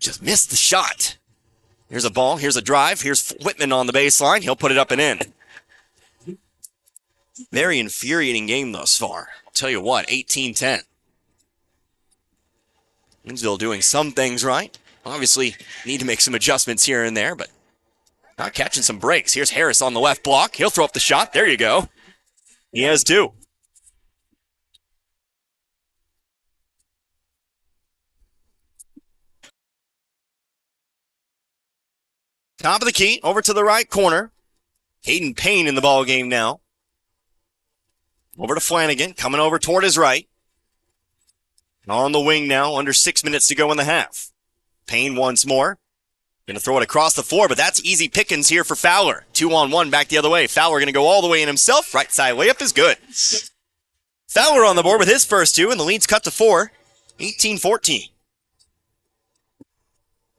Just missed the shot. Here's a ball. Here's a drive. Here's Whitman on the baseline. He'll put it up and in. Very infuriating game thus far. I'll tell you what, 18-10. Waynesville doing some things right. Obviously, need to make some adjustments here and there, but not catching some breaks. Here's Harris on the left block. He'll throw up the shot. There you go. He has 2. Top of the key, over to the right corner. Hayden Payne in the ball game now. Over to Flanagan, coming over toward his right. On the wing now, under 6 minutes to go in the half. Payne once more. Going to throw it across the floor, but that's easy pickings here for Fowler. 2-on-1 back the other way. Fowler going to go all the way in himself. Right side layup is good. Fowler on the board with his first 2, and the lead's cut to 4. 18-14.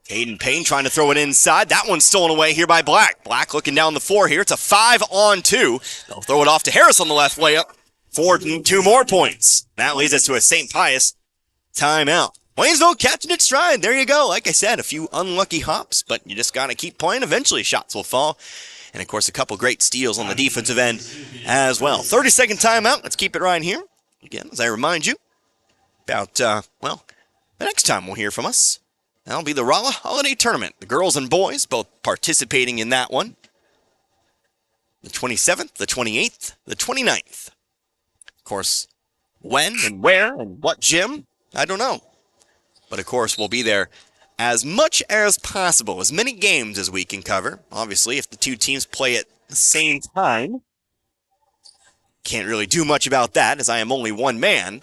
Hayden Payne trying to throw it inside. That one's stolen away here by Black. Black looking down the floor here. It's a 5-on-2. They'll throw it off to Harris on the left layup for 2 more points. That leads us to a St. Pius timeout. Waynesville catching its stride. There you go. Like I said, a few unlucky hops, but you just got to keep playing. Eventually shots will fall. And, of course, a couple great steals on the defensive end as well. 30-second timeout. Let's keep it right here. Again, as I remind you about, the next time we'll hear from us. That'll be the Rolla Holiday Tournament. The girls and boys both participating in that one. The 27th, the 28th, the 29th. Of course, when and where and what gym, I don't know. But of course, we'll be there as much as possible, as many games as we can cover. Obviously, if the 2 teams play at the same time, can't really do much about that, as I am only one man.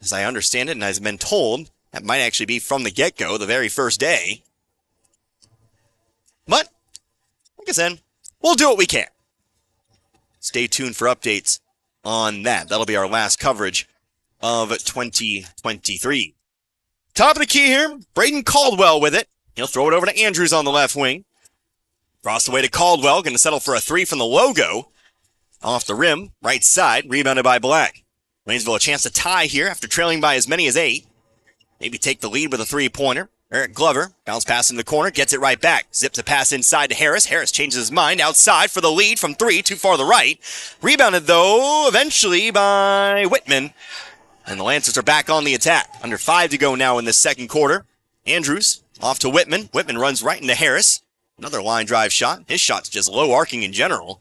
As I understand it, and as I've been told, that might actually be from the get-go, the very first day. But, like I said, we'll do what we can. Stay tuned for updates on that. That'll be our last coverage of 2023. Top of the key here, Braden Caldwell with it. He'll throw it over to Andrews on the left wing. Cross the way to Caldwell, going to settle for a 3 from the logo. Off the rim, right side, rebounded by Black. Waynesville a chance to tie here after trailing by as many as 8. Maybe take the lead with a 3-pointer. Eric Glover, bounce pass in the corner, gets it right back. Zips a pass inside to Harris. Harris changes his mind outside for the lead from 3, too far to the right. Rebounded, though, eventually by Whitman. And the Lancers are back on the attack. Under 5 to go now in this second quarter. Andrews Off to Whitman. Whitman runs right into Harris. Another line drive shot. His shot's just low arcing in general.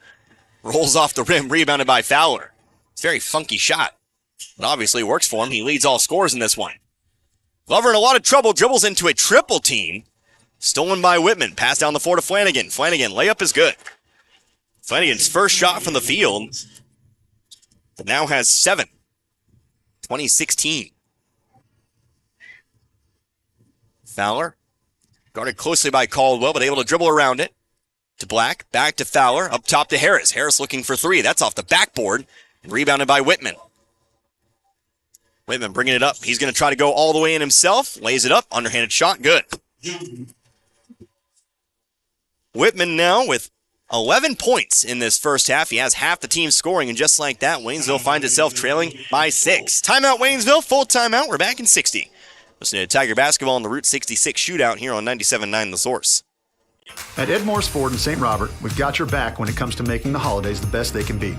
Rolls off the rim, rebounded by Fowler. It's a very funky shot, but obviously works for him. He leads all scorers in this one. Glover in a lot of trouble, dribbles into a triple team. Stolen by Whitman. Pass down the floor to Flanagan. Flanagan, layup is good. Flanagan's first shot from the field, but now has 7. 2016. Fowler, guarded closely by Caldwell, but able to dribble around it. To Black, back to Fowler, up top to Harris. Harris looking for 3. That's off the backboard, and rebounded by Whitman. Whitman bringing it up. He's going to try to go all the way in himself. Lays it up, underhanded shot, good. Whitman now with 11 points in this first half. He has half the team scoring, and just like that, Waynesville finds itself trailing by 6. Timeout, Waynesville. Full timeout. We're back in 60. Listening to Tiger Basketball on the Route 66 Shootout here on 97.9 The Source.
At Ed Morris Ford in St. Robert, we've got your back when it comes to making the holidays the best they can be.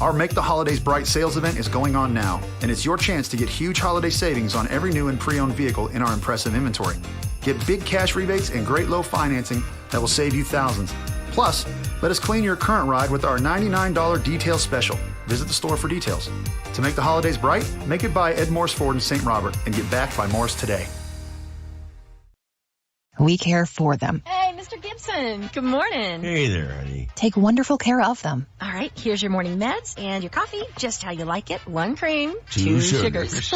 Our Make the Holidays Bright sales event is going on now, and it's your chance to get huge holiday savings on every new and pre-owned vehicle in our impressive inventory. Get big cash rebates and great low financing that will save you thousands. Plus, let us clean your current ride with our $99 detail special. Visit the store for details. To make the holidays bright, make it by Ed Morris Ford in St. Robert and get backed by Morris today.
We care for them.
Hey, Mr. Gibson. Good morning.
Hey there, honey.
Take wonderful care of them.
All right, here's your morning meds and your coffee, just how you like it. 1 cream, 2 sugars.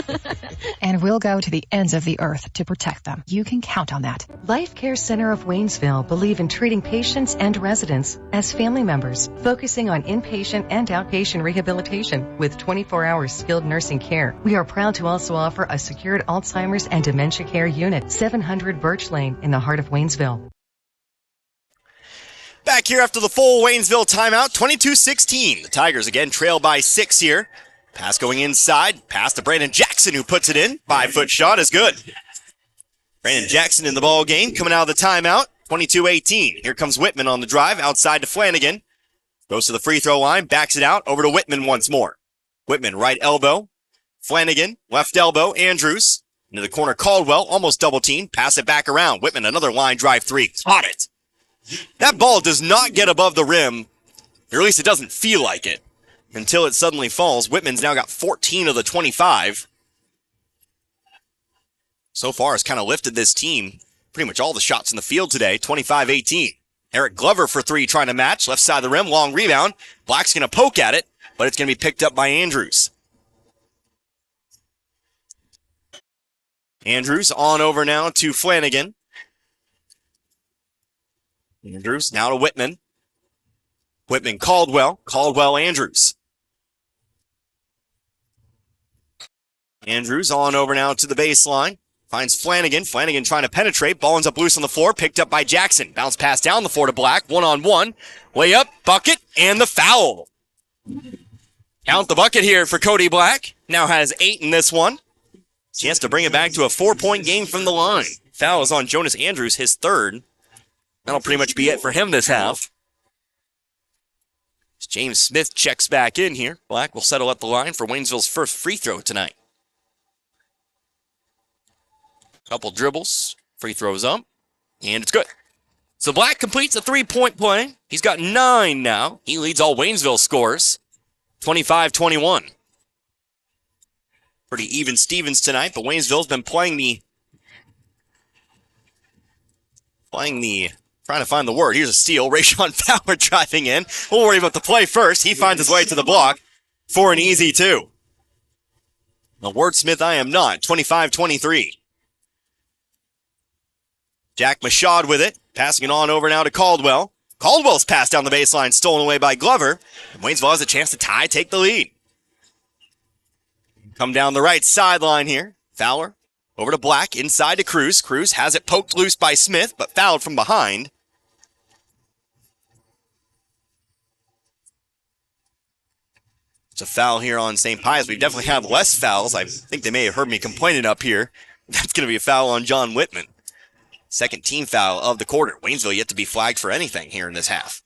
And we'll go to the ends of the earth to protect them. You can count on that.
Life Care Center of Waynesville believe in treating patients and residents as family members, focusing on inpatient and outpatient rehabilitation with 24-hour skilled nursing care. We are proud to also offer a secured Alzheimer's and dementia care unit, 700 Birch Lane in the heart of Waynesville.
Back here after the full Waynesville timeout, 22-16. The Tigers again trail by 6 here. Pass going inside. Pass to Brandon Jackson, who puts it in. 5-foot shot is good. Brandon Jackson in the ball game, coming out of the timeout. 22-18. Here comes Whitman on the drive, outside to Flanagan. Goes to the free throw line, backs it out, over to Whitman once more. Whitman, right elbow. Flanagan, left elbow. Andrews, into the corner. Caldwell, almost double team. Pass it back around. Whitman, another line drive 3. Caught it. That ball does not get above the rim, or at least it doesn't feel like it, until it suddenly falls. Whitman's now got 14 of the 25. So far, has kind of lifted this team pretty much all the shots in the field today, 25-18. Eric Glover for 3 trying to match. Left side of the rim, long rebound. Black's going to poke at it, but it's going to be picked up by Andrews. Andrews on over now to Flanagan. Andrews now to Whitman. Whitman, Caldwell. Caldwell, Andrews. Andrews on over now to the baseline. Finds Flanagan. Flanagan trying to penetrate. Ball ends up loose on the floor. Picked up by Jackson. Bounce pass down the floor to Black. 1-on-1. Way up. Bucket. And the foul. Count the bucket here for Cody Black. Now has 8 in this one. Chance to bring it back to a 4-point game from the line. Foul is on Jonas Andrews, his 3rd. That'll pretty much be it for him this half. As James Smith checks back in here. Black will settle at the line for Waynesville's first free throw tonight. Couple dribbles. Free throws up. And it's good. So Black completes a 3-point play. He's got 9 now. He leads all Waynesville scores. 25-21. Pretty even Stevens tonight, but Waynesville's been playing the trying to find the word. Here's a steal. Rayshawn Fowler driving in. We'll worry about the play first. He finds his way to the block for an easy 2. The wordsmith I am not. 25-23. Jack Mashad with it. Passing it on over now to Caldwell. Caldwell's pass down the baseline, stolen away by Glover. And Waynesville has a chance to tie, take the lead. Come down the right sideline here. Fowler over to Black, inside to Cruz. Cruz has it poked loose by Smith, but fouled from behind. It's a foul here on St. Pius. We definitely have less fouls. I think they may have heard me complaining up here. That's going to be a foul on John Whitman. Second team foul of the quarter. Waynesville yet to be flagged for anything here in this half.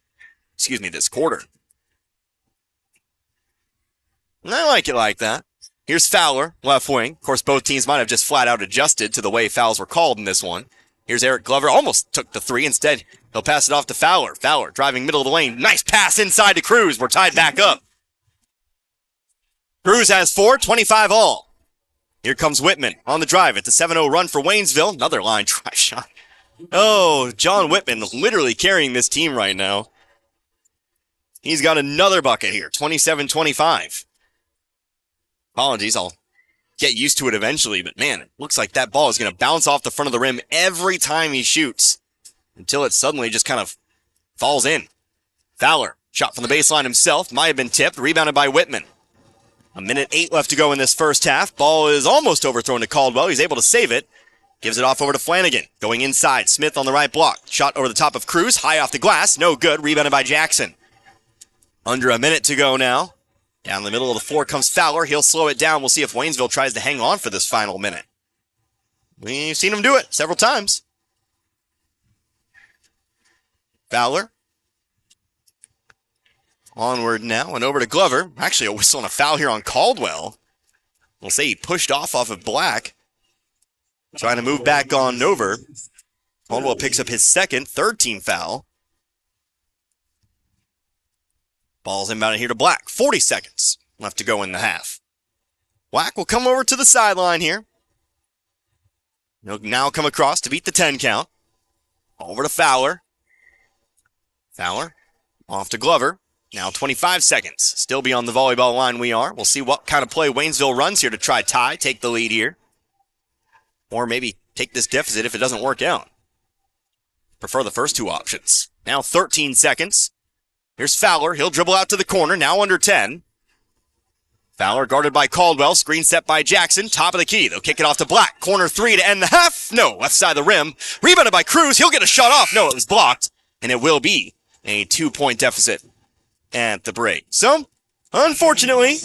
Excuse me, this quarter. And I like it like that. Here's Fowler, left wing. Of course, both teams might have just flat out adjusted to the way fouls were called in this one. Here's Eric Glover. Almost took the three. Instead, he'll pass it off to Fowler. Fowler driving middle of the lane. Nice pass inside to Cruz. We're tied back up. Cruz has 4, 25 all. Here comes Whitman on the drive. It's a 7-0 run for Waynesville. Another line drive shot. Oh, John Whitman literally carrying this team right now. He's got another bucket here, 27-25. Apologies, I'll get used to it eventually, but man, it looks like that ball is going to bounce off the front of the rim every time he shoots until it suddenly just kind of falls in. Fowler, shot from the baseline himself, might have been tipped, rebounded by Whitman. 1:08 left to go in this first half. Ball is almost overthrown to Caldwell. He's able to save it. Gives it off over to Flanagan. Going inside, Smith on the right block. Shot over the top of Cruz, high off the glass, no good, rebounded by Jackson. Under a minute to go now. Down the middle of the floor comes Fowler. He'll slow it down. We'll see if Waynesville tries to hang on for this final minute. We've seen him do it several times. Fowler. Onward now and over to Glover. Actually, a whistle and a foul here on Caldwell. We'll say he pushed off of Black. Trying to move back on over. Caldwell picks up his third team foul. Ball's inbounded here to Black. 40 seconds left to go in the half. Black will come over to the sideline here. He'll now come across to beat the 10 count. Over to Fowler. Fowler off to Glover. Now 25 seconds. Still beyond the volleyball line we are. We'll see what kind of play Waynesville runs here to try tie, take the lead here. Or maybe take this deficit if it doesn't work out. Prefer the first two options. Now 13 seconds. Here's Fowler. He'll dribble out to the corner. Now under 10. Fowler guarded by Caldwell. Screen set by Jackson. Top of the key. They'll kick it off to Black. Corner 3 to end the half. No, left side of the rim. Rebounded by Cruz. He'll get a shot off. No, it was blocked. And it will be a 2-point deficit at the break. So, unfortunately,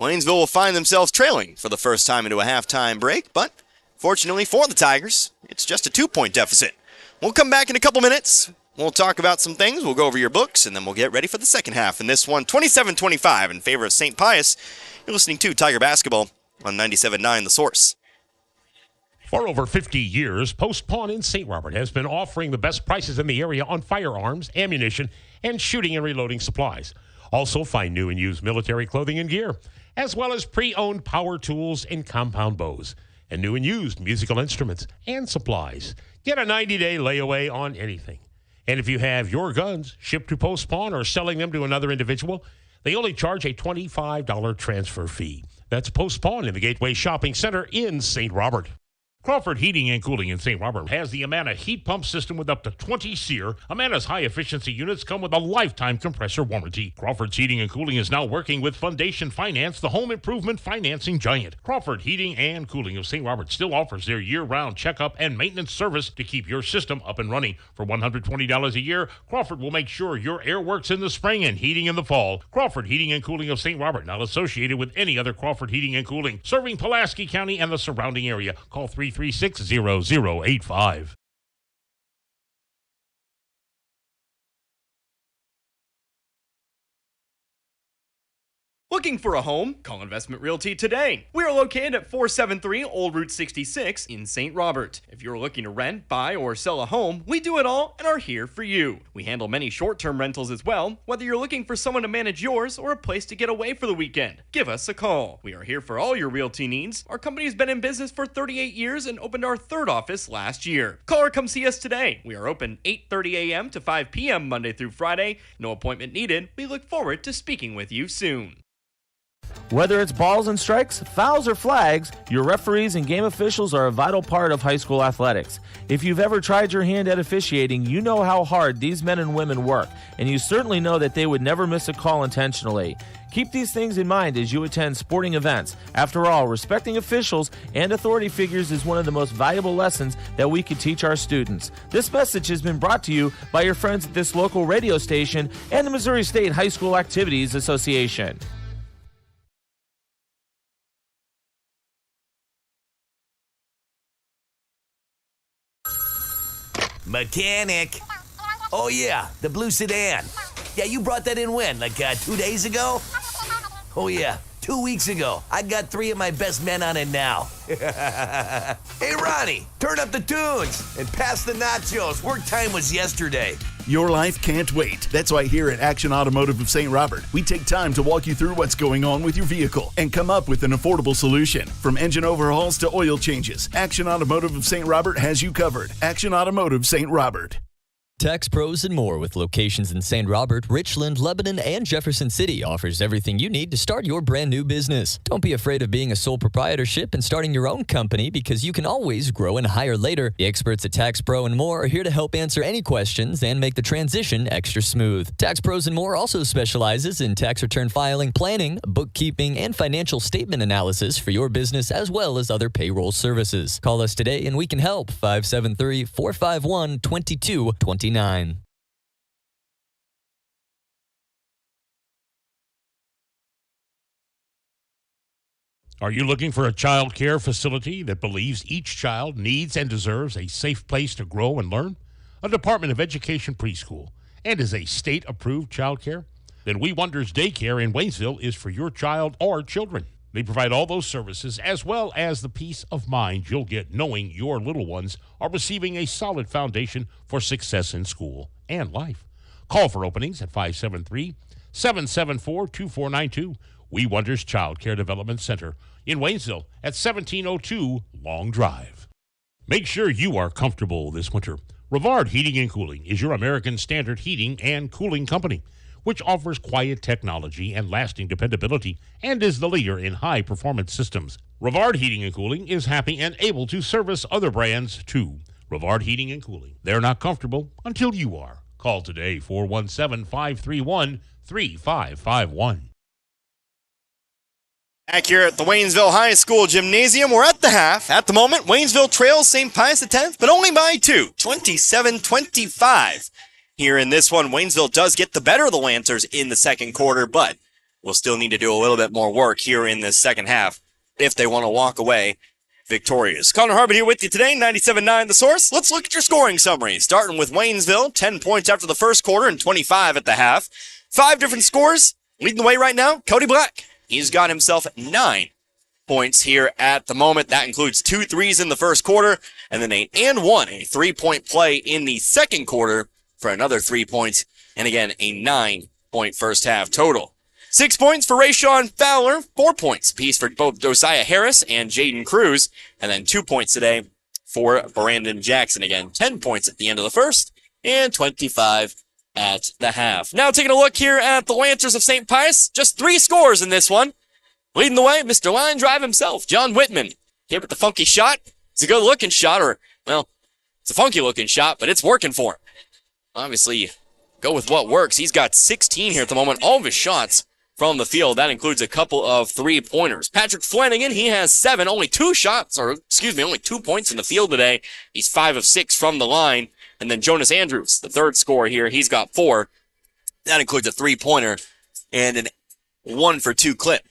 Waynesville will find themselves trailing for the first time into a halftime break, but fortunately for the Tigers, it's just a 2-point deficit. We'll come back in a couple minutes. We'll talk about some things. We'll go over your books, and then we'll get ready for the second half. In this one, 27-25 in favor of St. Pius. You're listening to Tiger Basketball on 97.9 The Source.
For over 50 years, Post Pawn in St. Robert has been offering the best prices in the area on firearms, ammunition, and shooting and reloading supplies. Also find new and used military clothing and gear, as well as pre-owned power tools and compound bows, and new and used musical instruments and supplies. Get a 90-day layaway on anything. And if you have your guns shipped to Post Pawn or selling them to another individual, they only charge a $25 transfer fee. That's Post Pawn in the Gateway Shopping Center in St. Robert. Crawford Heating and Cooling in St. Robert has the Amana heat pump system with up to 20 SEER. Amana's high-efficiency units come with a lifetime compressor warranty. Crawford's Heating and Cooling is now working with Foundation Finance, the home improvement financing giant. Crawford Heating and Cooling of St. Robert still offers their year-round checkup and maintenance service to keep your system up and running. For $120 a year, Crawford will make sure your air works in the spring and heating in the fall. Crawford Heating and Cooling of St. Robert, not associated with any other Crawford Heating and Cooling, serving Pulaski County and the surrounding area. Call 336-0085.
Looking for a home? Call Investment Realty today. We are located at 473 Old Route 66 in St. Robert. If you're looking to rent, buy, or sell a home, we do it all and are here for you. We handle many short-term rentals as well, whether you're looking for someone to manage yours or a place to get away for the weekend. Give us a call. We are here for all your realty needs. Our company has been in business for 38 years and opened our third office last year. Call or come see us today. We are open 8:30 a.m. to 5 p.m. Monday through Friday. No appointment needed. We look forward to speaking with you soon.
Whether it's balls and strikes, fouls, or flags, your referees and game officials are a vital part of high school athletics. If you've ever tried your hand at officiating, you know how hard these men and women work, and you certainly know that they would never miss a call intentionally. Keep these things in mind as you attend sporting events. After all, respecting officials and authority figures is one of the most valuable lessons that we could teach our students. This message has been brought to you by your friends at this local radio station and the Missouri State High School Activities Association.
Mechanic. Oh, yeah, the blue sedan. Yeah, you brought that in when? Like 2 days ago? Oh, yeah, 2 weeks ago. I got 3 of my best men on it now. Hey, Ronnie, turn up the tunes and pass the nachos. Work time was yesterday.
Your life can't wait. That's why here at Action Automotive of St. Robert, we take time to walk you through what's going on with your vehicle and come up with an affordable solution. From engine overhauls to oil changes, Action Automotive of St. Robert has you covered. Action Automotive St. Robert.
Tax Pros and More, with locations in St. Robert, Richland, Lebanon, and Jefferson City, offers everything you need to start your brand new business. Don't be afraid of being a sole proprietorship and starting your own company, because you can always grow and hire later. The experts at Tax Pro and More are here to help answer any questions and make the transition extra smooth. Tax Pros and More also specializes in tax return filing, planning, bookkeeping, and financial statement analysis for your business, as well as other payroll services. Call us today and we can help. 573-451-2229.
Are you looking for a child care facility that believes each child needs and deserves a safe place to grow and learn? A Department of Education preschool and is a state-approved child care? Then We Wonders Daycare in Waynesville is for your child or children. They provide all those services as well as the peace of mind you'll get knowing your little ones are receiving a solid foundation for success in school and life. Call for openings at 573-774-2492. We Wonders Child Care Development Center in Waynesville at 1702 Long Drive. Make sure you are comfortable this winter. Rivard Heating and Cooling is your American Standard heating and cooling company, which offers quiet technology and lasting dependability and is the leader in high-performance systems. Rivard Heating and Cooling is happy and able to service other brands, too. Rivard Heating and Cooling. They're not comfortable until you are. Call today, 417-531-3551.
Back here at the Waynesville High School Gymnasium, we're at the half. At the moment, Waynesville trails St. Pius X, but only by 2, 27-25. Here in this one, Waynesville does get the better of the Lancers in the second quarter, but we'll still need to do a little bit more work here in this second half if they want to walk away victorious. Connor Harbert here with you today, 97.9 The Source. Let's look at your scoring summary, starting with Waynesville, 10 points after the first quarter and 25 at the half. 5 different scores. Leading the way right now, Cody Black. He's got himself 9 points here at the moment. That includes 2 threes in the first quarter, and then a 3-point play in the second quarter for another 3 points, and again, a 9-point first half total. 6 points for Rayshawn Fowler, 4 points apiece for both Josiah Harris and Jaden Cruz, and then 2 points today for Brandon Jackson. Again, 10 points at the end of the first, and 25 at the half. Now taking a look here at the Lancers of St. Pius, just 3 scores in this one. Leading the way, Mr. Line Drive himself, John Whitman. Here with the funky shot. It's a good-looking shot, or, well, it's a funky-looking shot, but it's working for him. Obviously, go with what works. He's got 16 here at the moment. All of his shots from the field. That includes a couple of 3-pointers. Patrick Flanagan, he has 7. Only 2 points in the field today. He's 5 of 6 from the line. And then Jonas Andrews, the third scorer here, he's got 4. That includes a 3-pointer and an 1-for-2 clip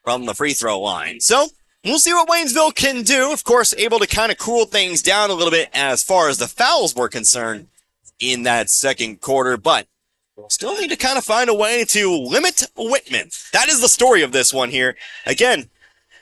from the free throw line. So, we'll see what Waynesville can do. Of course, able to kind of cool things down a little bit as far as the fouls were concerned in that second quarter, but we'll still need to kind of find a way to limit Whitman. That is the story of this one here. Again,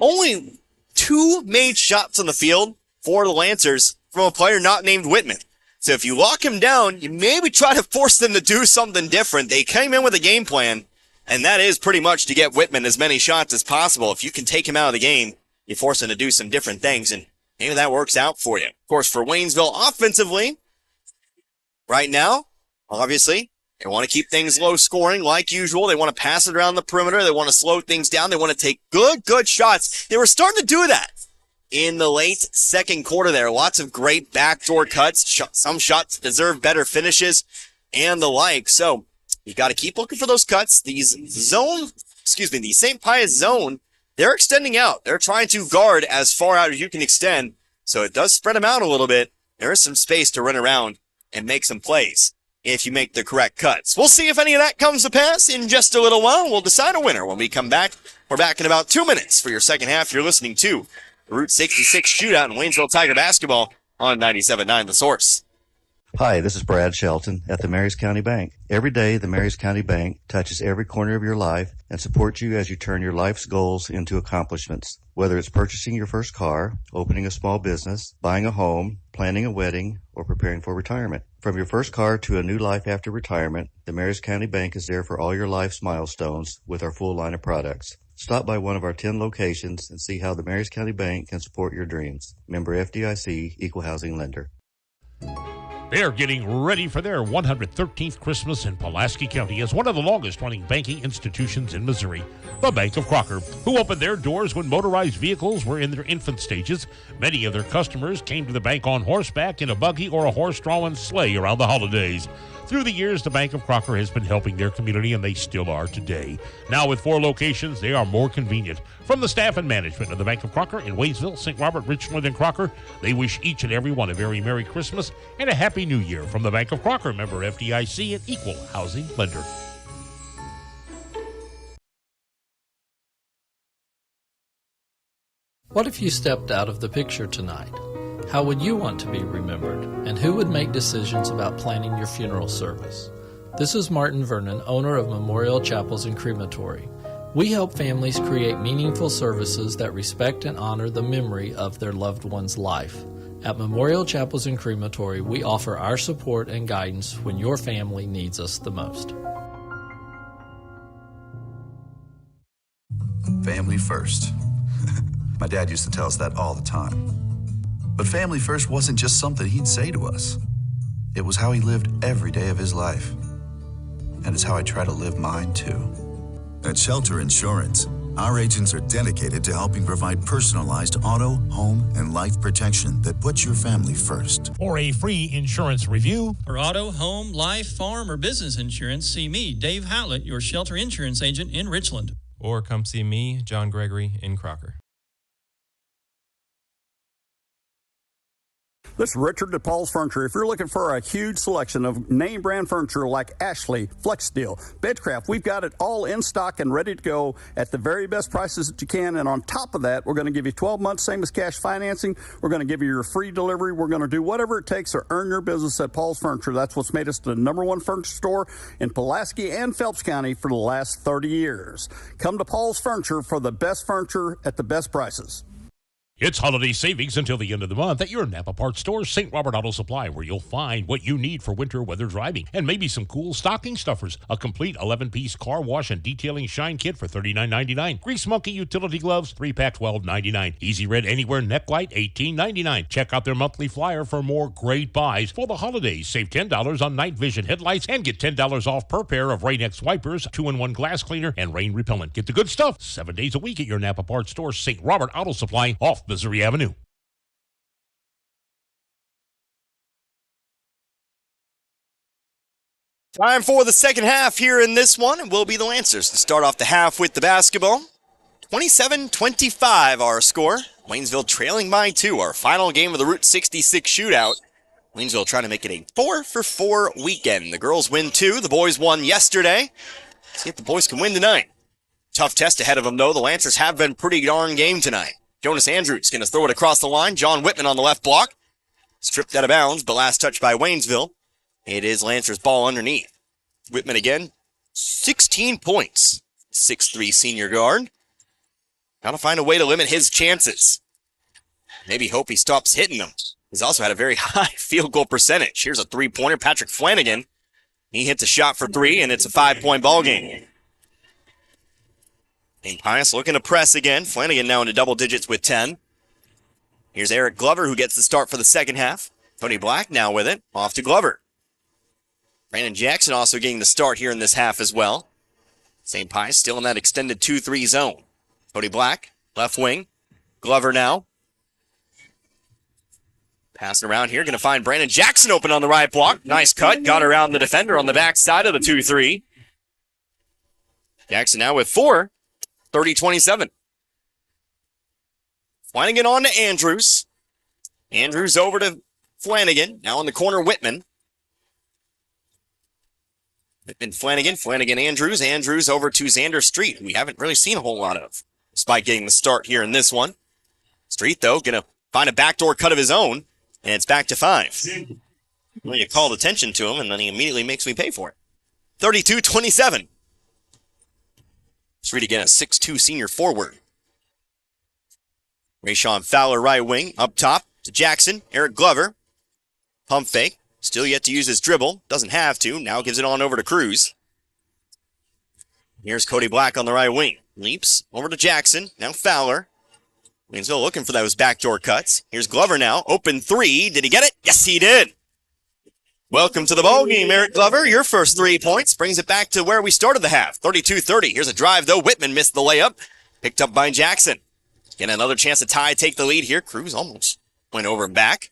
only 2 made shots on the field for the Lancers from a player not named Whitman. So if you lock him down, you maybe try to force them to do something different. They came in with a game plan, and that is pretty much to get Whitman as many shots as possible. If you can take him out of the game, you force him to do some different things, and maybe that works out for you. Of course, for Waynesville offensively, right now, obviously, they want to keep things low scoring like usual. They want to pass it around the perimeter. They want to slow things down. They want to take good shots. They were starting to do that in the late second quarter there. Lots of great backdoor cuts. Some shots deserve better finishes and the like. So you got to keep looking for those cuts. The St. Pius zone, they're extending out. They're trying to guard as far out as you can extend. So it does spread them out a little bit. There is some space to run around and make some plays if you make the correct cuts. We'll see if any of that comes to pass in just a little while. We'll decide a winner when we come back. We're back in about 2 minutes for your second half. You're listening to the Route 66 Shootout in Waynesville Tiger Basketball on 97.9 The Source.
Hi, this is Brad Shelton at the Marys County Bank. Every day, the Marys County Bank touches every corner of your life and supports you as you turn your life's goals into accomplishments. Whether it's purchasing your first car, opening a small business, buying a home, planning a wedding, or preparing for retirement. From your first car to a new life after retirement, the Marys County Bank is there for all your life's milestones with our full line of products. Stop by one of our 10 locations and see how the Marys County Bank can support your dreams. Member FDIC, Equal Housing Lender.
They're getting ready for their 113th Christmas in Pulaski County as one of the longest-running banking institutions in Missouri, the Bank of Crocker, who opened their doors when motorized vehicles were in their infant stages. Many of their customers came to the bank on horseback, in a buggy, or a horse-drawn sleigh around the holidays. Through the years, the Bank of Crocker has been helping their community, and they still are today. Now, with 4 locations, they are more convenient. From the staff and management of the Bank of Crocker in Waynesville, St. Robert, Richland, and Crocker, they wish each and every one a very Merry Christmas and a Happy New Year from the Bank of Crocker, member FDIC, and Equal Housing Lender.
What if you stepped out of the picture tonight? How would you want to be remembered? And who would make decisions about planning your funeral service? This is Martin Vernon, owner of Memorial Chapels and Crematory. We help families create meaningful services that respect and honor the memory of their loved one's life. At Memorial Chapels and Crematory, we offer our support and guidance when your family needs us the most.
Family first. My dad used to tell us that all the time. But family first wasn't just something he'd say to us. It was how he lived every day of his life. And it's how I try to live mine too.
At Shelter Insurance, our agents are dedicated to helping provide personalized auto, home, and life protection that puts your family first.
For a free insurance review,
For auto, home, life, farm, or business insurance, see me, Dave Howlett, your shelter insurance agent in Richland.
Or come see me, John Gregory, in Crocker.
This is Richard DePaul's Furniture. If you're looking for a huge selection of name brand furniture like Ashley, FlexSteel, Bedcraft, we've got it all in stock and ready to go at the very best prices that you can. And on top of that, we're going to give you 12 months, same as cash financing. We're going to give you your free delivery. We're going to do whatever it takes to earn your business at Paul's Furniture. That's what's made us the #1 furniture store in Pulaski and Phelps County for the last 30 years. Come to Paul's Furniture for the best furniture at the best prices.
It's holiday savings until the end of the month at your Napa Parts store, St. Robert Auto Supply, where you'll find what you need for winter weather driving and maybe some cool stocking stuffers. A complete 11-piece car wash and detailing shine kit for $39.99. Grease Monkey utility gloves, 3-pack, $12.99. Easy Red Anywhere neck light, $18.99. Check out their monthly flyer for more great buys for the holidays. Save $10 on night vision headlights and get $10 off per pair of Rain-X wipers, 2-in-1 glass cleaner, and rain repellent. Get the good stuff 7 days a week at your Napa Parts store, St. Robert Auto Supply, off Missouri Avenue.
Time for the second half here in this one, and we'll be the Lancers to start off the half with the basketball. 27-25 our score. Waynesville trailing by 2, our final game of the Route 66 shootout. Waynesville trying to make it a 4-for-4 weekend. The girls win 2, the boys won yesterday. See if the boys can win tonight. Tough test ahead of them, though. The Lancers have been pretty darn game tonight. Jonas Andrews going to throw it across the line. John Whitman on the left block. Stripped out of bounds, but last touch by Waynesville. It is Lancers' ball underneath. Whitman again, 16 points. 6'3" senior guard. Got to find a way to limit his chances. Maybe hope he stops hitting them. He's also had a very high field goal percentage. Here's a three-pointer. Patrick Flanagan. He hits a shot for 3, and it's a 5-point ball game. And Pius looking to press again. Flanagan now into double digits with 10. Here's Eric Glover, who gets the start for the second half. Tony Black now with it. Off to Glover. Brandon Jackson also getting the start here in this half as well. St. Pius still in that extended 2-3 zone. Tony Black, left wing. Glover now. Passing around here. Going to find Brandon Jackson open on the right block. Nice cut. Got around the defender on the back side of the 2-3. Jackson now with 4. 30-27. Flanagan on to Andrews. Andrews over to Flanagan. Now in the corner, Whitman. Whitman, Flanagan. Flanagan, Andrews. Andrews over to Xander Street, who we haven't really seen a whole lot of, despite getting the start here in this one. Street, though, going to find a backdoor cut of his own, and it's back to 5. Well, you called attention to him, and then he immediately makes me pay for it. 32-27. Let's read again, a 6'2 senior forward. Rayshawn Fowler, right wing, up top to Jackson. Eric Glover. Pump fake. Still yet to use his dribble. Doesn't have to. Now gives it on over to Cruz. Here's Cody Black on the right wing. Leaps over to Jackson. Now Fowler. Waynesville looking for those backdoor cuts. Here's Glover now. Open three. Did he get it? Yes, he did. Welcome to the ball game, Eric Glover. Your first 3 points brings it back to where we started the half. 32-30. Here's a drive, though. Whitman missed the layup. Picked up by Jackson. Getting another chance to tie, take the lead here. Cruz almost went over and back.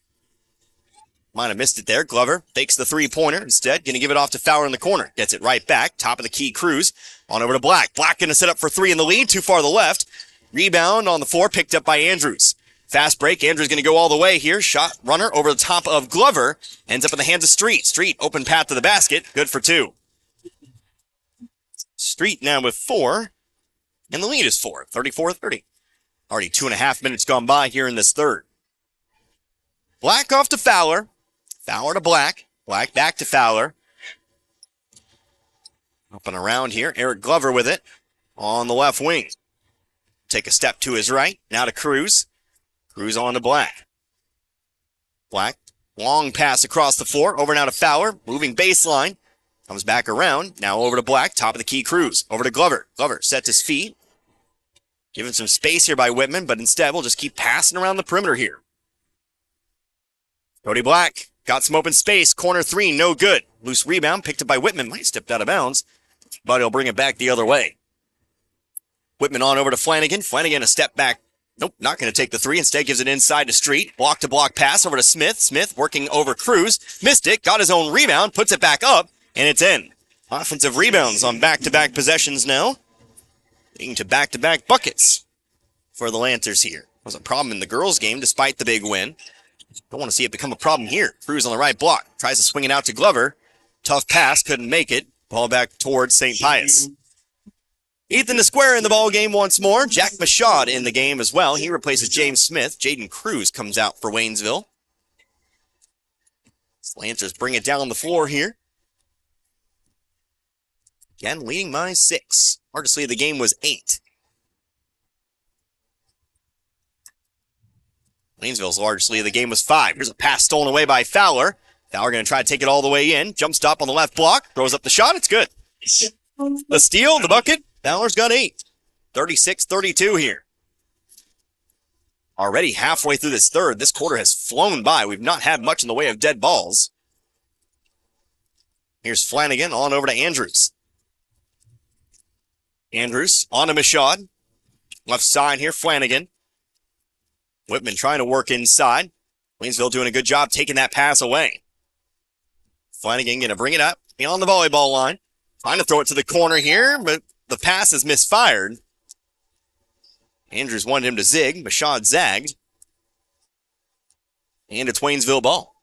Might have missed it there. Glover fakes the three-pointer. Instead, going to give it off to Fowler in the corner. Gets it right back. Top of the key, Cruz. On over to Black. Black going to set up for three in the lead. Too far to the left. Rebound on the floor. Picked up by Andrews. Fast break. Andrews going to go all the way here. Shot runner over the top of Glover. Ends up in the hands of Street. Street, open path to the basket. Good for two. Street now with 4. And the lead is 4. 34-30. Already 2.5 minutes gone by here in this third. Black off to Fowler. Fowler to Black. Black back to Fowler. Up and around here. Eric Glover with it on the left wing. Take a step to his right. Now to Cruz. Cruz on to Black. Black. Long pass across the floor. Over now to Fowler. Moving baseline. Comes back around. Now over to Black. Top of the key, Cruz. Over to Glover. Glover sets his feet. Given some space here by Whitman, but instead we'll just keep passing around the perimeter here. Cody Black got some open space. Corner three, no good. Loose rebound, picked up by Whitman. Might have stepped out of bounds, but he'll bring it back the other way. Whitman on over to Flanagan. Flanagan a step back. Nope, not going to take the three. Instead gives it inside to Street. Block-to-block pass over to Smith. Smith working over Cruz. Missed it, got his own rebound, puts it back up, and it's in. Offensive rebounds on back-to-back possessions now. Leading to back-to-back buckets for the Lancers here. Was a problem in the girls' game despite the big win. Don't want to see it become a problem here. Cruz on the right block. Tries to swing it out to Glover. Tough pass, couldn't make it. Ball back towards St. Pius. Ethan the square in the ball game once more. Jack Mashad in the game as well. He replaces James Smith. Jaden Cruz comes out for Waynesville. Lancers bring it down the floor here. Again, leading by 6. Hardest lead of the game was 8. Waynesville's largest lead of the game was 5. Here's a pass stolen away by Fowler. Fowler going to try to take it all the way in. Jump stop on the left block. Throws up the shot. It's good. The steal, the bucket. Fowler's got 8. 36-32 here. Already halfway through this third. This quarter has flown by. We've not had much in the way of dead balls. Here's Flanagan on over to Andrews. Andrews on to Mashad. Left side here, Flanagan. Whitman trying to work inside. Waynesville doing a good job taking that pass away. Flanagan going to bring it up beyond the volleyball line. Trying to throw it to the corner here, but the pass is misfired. Andrews wanted him to zig. Mashad zagged. And it's Waynesville ball.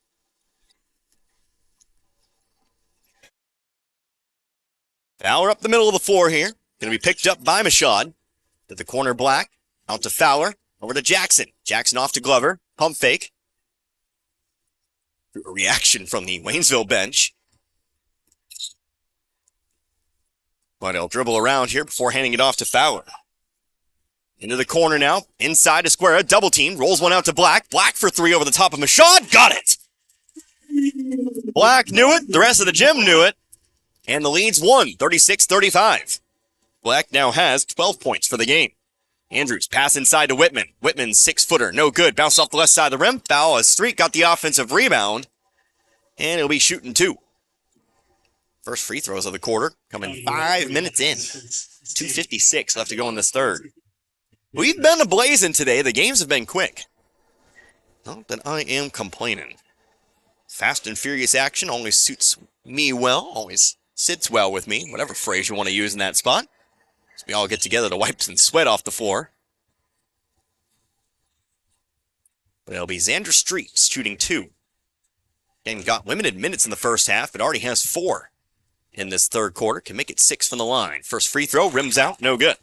Fowler up the middle of the floor here. Going to be picked up by Mashad. To the corner, Black. Out to Fowler. Over to Jackson. Jackson off to Glover. Pump fake. A reaction from the Waynesville bench. But he'll dribble around here before handing it off to Fowler. Into the corner now. Inside to Square. Double team. Rolls one out to Black. Black for 3 over the top of Mashad. Got it! Black knew it. The rest of the gym knew it. And the lead's 1. 36-35. Black now has 12 points for the game. Andrews pass inside to Whitman. Whitman 6-footer. No good. Bounced off the left side of the rim. Foul as Street got the offensive rebound. And he'll be shooting 2. First free throws of the quarter coming 5 minutes in. 2:56 left to go in this third. We've been a-blazing today. The games have been quick. Not that I am complaining. Fast and furious action always suits me well. Always sits well with me. Whatever phrase you want to use in that spot. So we all get together to wipe some sweat off the floor. But it'll be Xander Street shooting 2. And got limited minutes in the first half, but already has 4 in this third quarter. Can make it 6 from the line. First free throw, rims out, no good.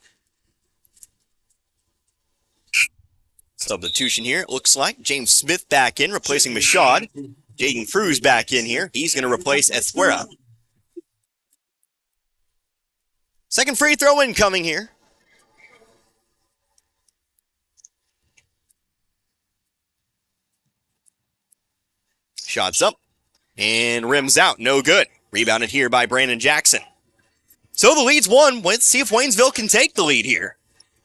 Substitution here, it looks like. James Smith back in, replacing Mashad. Jaden Cruz back in here. He's going to replace Esquera. Second free throw incoming here. Shots up and rims out. No good. Rebounded here by Brandon Jackson. So the lead's one. Let's see if Waynesville can take the lead here.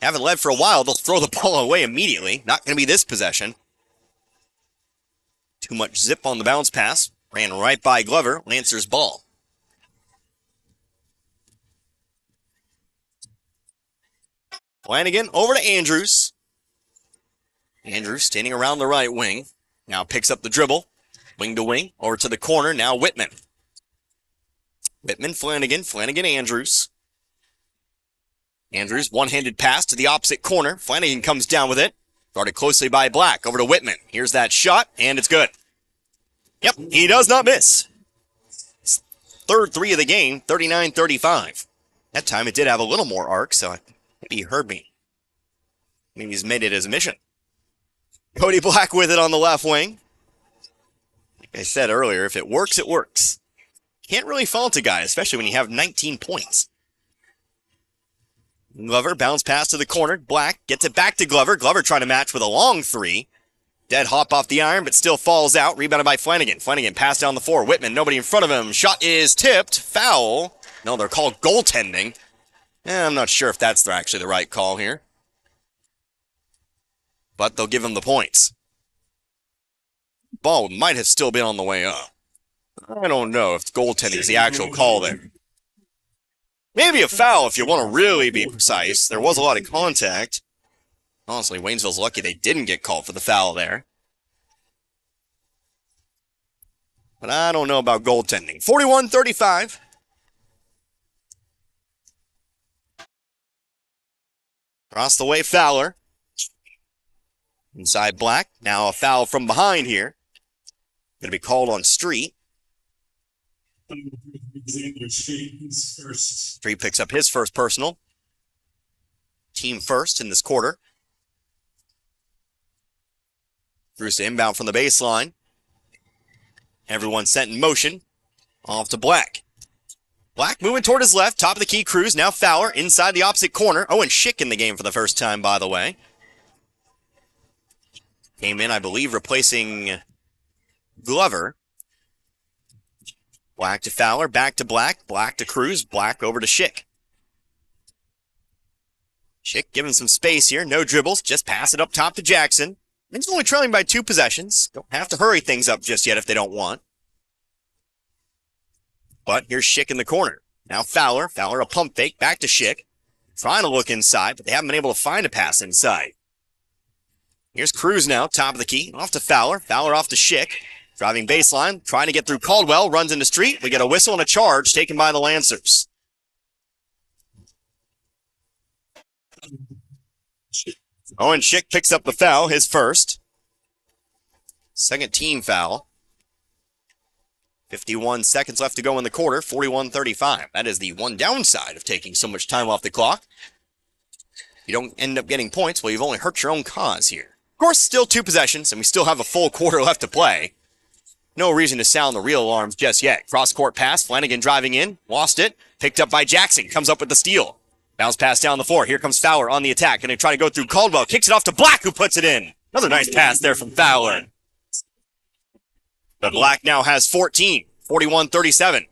Haven't led for a while. They'll throw the ball away immediately. Not going to be this possession. Too much zip on the bounce pass. Ran right by Glover. Lancer's ball. Flanagan over to Andrews. Andrews standing around the right wing. Now picks up the dribble. Wing to wing. Over to the corner. Now Whitman. Whitman, Flanagan. Flanagan, Andrews. Andrews, one-handed pass to the opposite corner. Flanagan comes down with it. Guarded closely by Black. Over to Whitman. Here's that shot, and it's good. Yep, he does not miss. Third three of the game, 39-35. That time it did have a little more arc, so maybe he heard me. Maybe he's made it his mission. Cody Black with it on the left wing. Like I said earlier, if it works, it works. Can't really fault a guy, especially when you have 19 points. Glover, bounce pass to the corner. Black gets it back to Glover. Glover trying to match with a long three. Dead hop off the iron, but still falls out. Rebounded by Flanagan. Flanagan pass down the floor. Whitman, nobody in front of him. Shot is tipped. Foul. No, they're called goaltending. I'm not sure if that's actually the right call here. But they'll give him the points. Ball might have still been on the way up. I don't know if goaltending is the actual call there. Maybe a foul if you want to really be precise. There was a lot of contact. Honestly, Waynesville's lucky they didn't get called for the foul there. But I don't know about goaltending. 41-35. Across the way, Fowler. Inside Black. Now a foul from behind here. Going to be called on Street. Street picks up his first personal. Team first in this quarter. Bruce inbound from the baseline. Everyone set in motion. Off to Black. Black moving toward his left. Top of the key, Cruz. Now Fowler inside the opposite corner. Owen Schick in the game for the first time, by the way. Came in, I believe, replacing Glover. Black to Fowler, back to Black, Black to Cruz, Black over to Schick. Schick giving some space here, no dribbles, just pass it up top to Jackson. He's only trailing by 2 possessions. Don't have to hurry things up just yet if they don't want. But here's Schick in the corner. Now Fowler, Fowler a pump fake, back to Schick. Trying to look inside, but they haven't been able to find a pass inside. Here's Cruz now, top of the key, off to Fowler, Fowler off to Schick. Driving baseline, trying to get through Caldwell, runs into Street. We get a whistle and a charge taken by the Lancers. Owen Schick picks up the foul, his first. Second team foul. 51 seconds left to go in the quarter, 41-35. That is the one downside of taking so much time off the clock. You don't end up getting points, well, you've only hurt your own cause here. Of course, still 2 possessions, and we still have a full quarter left to play. No reason to sound the real alarms just yet. Cross-court pass, Flanagan driving in, lost it, picked up by Jackson, comes up with the steal. Bounce pass down the floor, here comes Fowler on the attack, and they try to go through Caldwell, kicks it off to Black, who puts it in. Another nice pass there from Fowler. But Black now has 14, 41-37.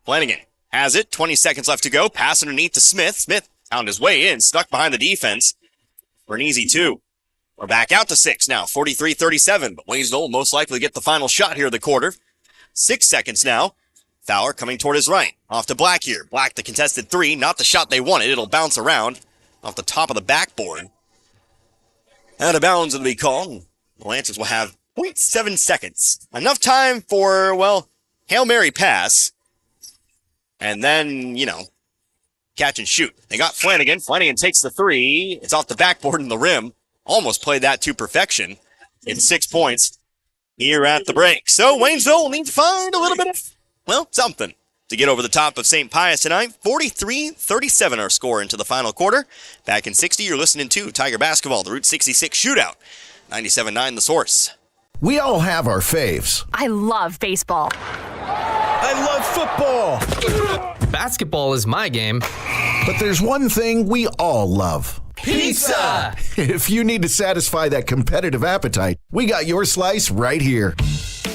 Flanagan has it, 20 seconds left to go, pass underneath to Smith. Smith found his way in, stuck behind the defense for an easy 2. We're back out to 6 now, 43-37, but Waynesville will most likely get the final shot here of the quarter. 6 seconds now. Fowler coming toward his right. Off to Black here. Black the contested 3, not the shot they wanted. It'll bounce around off the top of the backboard. Out of bounds it'll be called. The Lancers will have 0.7 seconds. Enough time for, well, Hail Mary pass. And then, catch and shoot. They got Flanagan. Flanagan takes the 3. It's off the backboard and the rim. Almost played that to perfection. It's 6 points here at the break. So Waynesville will need to find a little bit of, something to get over the top of St. Pius tonight. 43-37 our score into the final quarter. Back in 60, you're listening to Tiger Basketball, the Route 66 Shootout. 97.9 The Source.
We all have our faves.
I love baseball.
I love football.
Basketball is my game.
But there's one thing we all love.
Pizza!
If you need to satisfy that competitive appetite, we got your slice right here.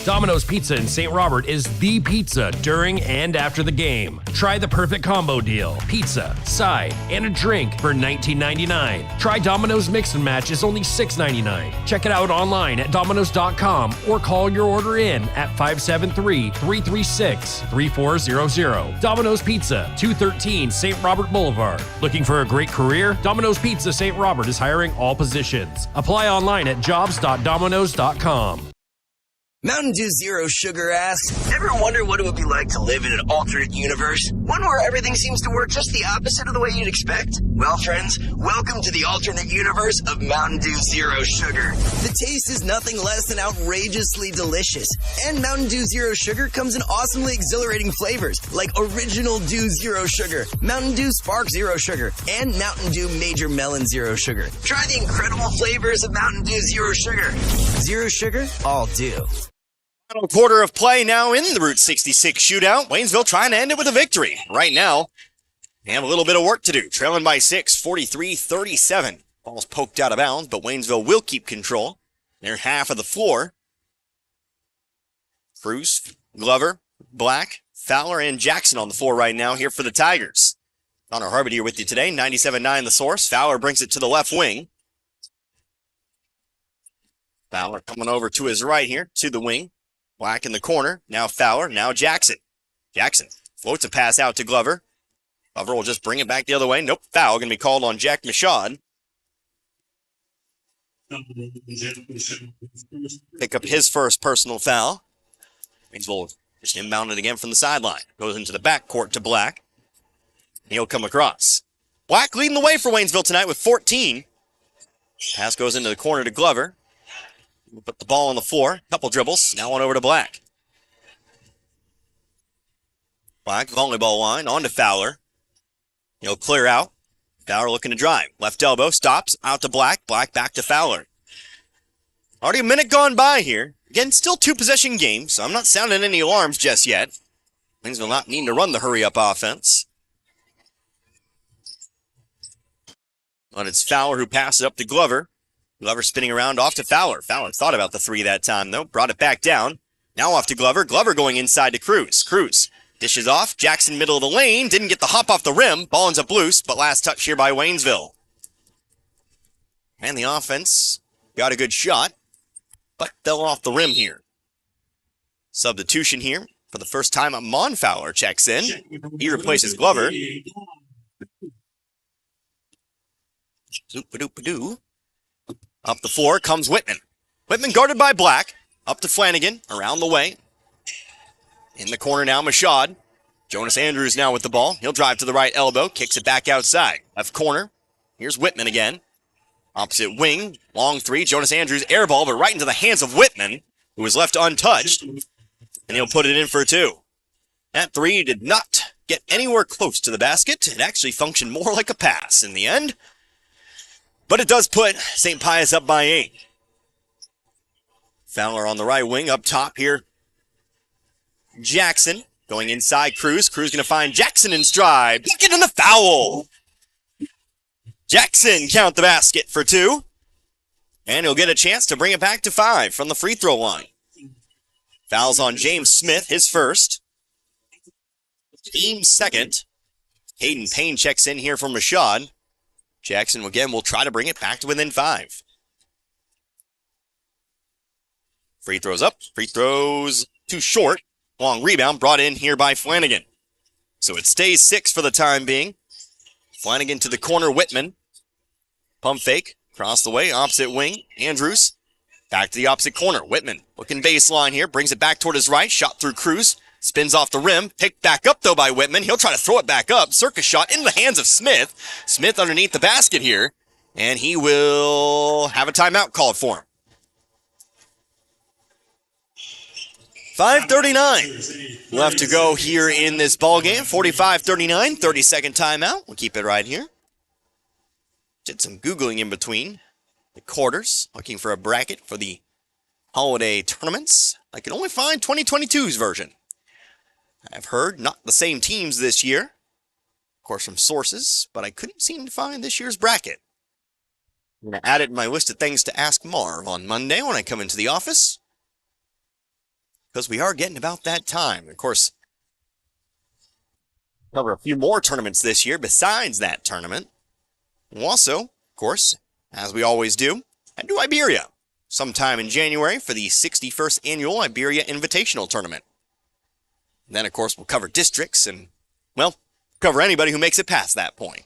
Domino's Pizza in St. Robert is the pizza during and after the game. Try the perfect combo deal. Pizza, side, and a drink for $19.99. Try Domino's Mix and Match is only $6.99. Check it out online at Domino's.com or call your order in at 573-336-3400. Domino's Pizza, 213 St. Robert Boulevard. Looking for a great career? Domino's Pizza St. Robert is hiring all positions. Apply online at jobs.dominos.com.
Mountain Dew Zero Sugar asks, ever wonder what it would be like to live in an alternate universe? One where everything seems to work just the opposite of the way you'd expect? Well, friends, welcome to the alternate universe of Mountain Dew Zero Sugar. The taste is nothing less than outrageously delicious. And Mountain Dew Zero Sugar comes in awesomely exhilarating flavors like Original Dew Zero Sugar, Mountain Dew Spark Zero Sugar, and Mountain Dew Major Melon Zero Sugar. Try the incredible flavors of Mountain Dew Zero Sugar. Zero Sugar, all dew.
Final quarter of play now in the Route 66 shootout. Waynesville trying to end it with a victory. Right now, they have a little bit of work to do. Trailing by 6, 43-37. Ball's poked out of bounds, but Waynesville will keep control. They're half of the floor. Cruz, Glover, Black, Fowler, and Jackson on the floor right now here for the Tigers. Connor Harbert here with you today. 97.9 The Source. Fowler brings it to the left wing. Fowler coming over to his right here, to the wing. Black in the corner. Now Fowler. Now Jackson. Jackson floats a pass out to Glover. Glover will just bring it back the other way. Nope. Foul going to be called on Jack Michaud. Pick up his first personal foul. Waynesville just inbounded again from the sideline. Goes into the backcourt to Black. He'll come across. Black leading the way for Waynesville tonight with 14. Pass goes into the corner to Glover. Put the ball on the floor. Couple dribbles. Now on over to Black. Black, volleyball line. On to Fowler. He'll clear out. Fowler looking to drive. Left elbow. Stops. Out to Black. Black back to Fowler. Already a minute gone by here. Again, still two-possession game, so I'm not sounding any alarms just yet. Waynesville not needing to run the hurry-up offense. But it's Fowler who passes it up to Glover. Glover spinning around off to Fowler. Fowler thought about the three that time, though. Brought it back down. Now off to Glover. Glover going inside to Cruz. Cruz dishes off. Jackson middle of the lane. Didn't get the hop off the rim. Ball ends up loose, but last touch here by Waynesville. And the offense got a good shot, but fell off the rim here. Substitution here. For the first time, Mon Fowler checks in. He replaces Glover. Zoop-a-doop-a-doo. Up the floor comes Whitman. Whitman guarded by Black. Up to Flanagan. Around the way. In the corner now, Michaud. Jonas Andrews now with the ball. He'll drive to the right elbow. Kicks it back outside. Left corner. Here's Whitman again. Opposite wing. Long three. Jonas Andrews air ball, but right into the hands of Whitman, who was left untouched. And he'll put it in for two. That three did not get anywhere close to the basket. It actually functioned more like a pass in the end. But it does put St. Pius up by 8. Fowler on the right wing. Up top here, Jackson going inside Cruz. Cruz going to find Jackson in stride. Bucket and the foul. Jackson count the basket for 2. And he'll get a chance to bring it back to 5 from the free throw line. Fouls on James Smith, his first. Team second. Hayden Payne checks in here from Michaud. Jackson again will try to bring it back to within 5. Free throws up. Free throws too short. Long rebound brought in here by Flanagan. So it stays 6 for the time being. Flanagan to the corner. Whitman. Pump fake. Across the way. Opposite wing. Andrews. Back to the opposite corner. Whitman looking baseline here. Brings it back toward his right. Shot through Cruz. Spins off the rim. Picked back up, though, by Whitman. He'll try to throw it back up. Circus shot into the hands of Smith. Smith underneath the basket here. And he will have a timeout called for him. 5:39 left to go here in this ballgame. 45-39. 30-second timeout. We'll keep it right here. Did some Googling in between the quarters. Looking for a bracket for the holiday tournaments, I can only find 2022's version. I've heard not the same teams this year, of course from sources, but I couldn't seem to find this year's bracket. I'm going to add it to my list of things to ask Marv on Monday when I come into the office, because we are getting about that time. Of course, cover a few more tournaments this year besides that tournament. We'll also, of course, as we always do, head to Iberia sometime in January for the 61st Annual Iberia Invitational Tournament. And then, of course, we'll cover districts and, well, cover anybody who makes it past that point.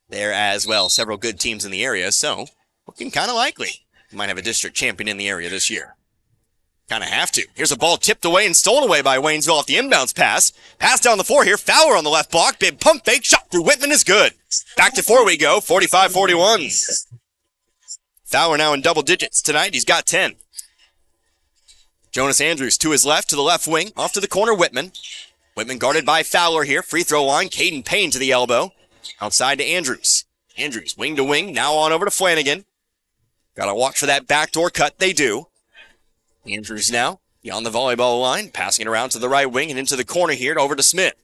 There as well, several good teams in the area, so looking kind of likely. We might have a district champion in the area this year. Kind of have to. Here's a ball tipped away and stolen away by Waynesville off the inbounds pass. Pass down the floor here. Fowler on the left block. Big pump fake. Shot through Whitman is good. Back to 4 we go. 45-41. Fowler now in double digits tonight. He's got 10. Jonas Andrews to his left, to the left wing. Off to the corner, Whitman. Whitman guarded by Fowler here. Free throw line. Caden Payne to the elbow. Outside to Andrews. Andrews wing to wing. Now on over to Flanagan. Got to watch for that backdoor cut. They do. Andrews now beyond the volleyball line. Passing it around to the right wing and into the corner here. Over to Smith.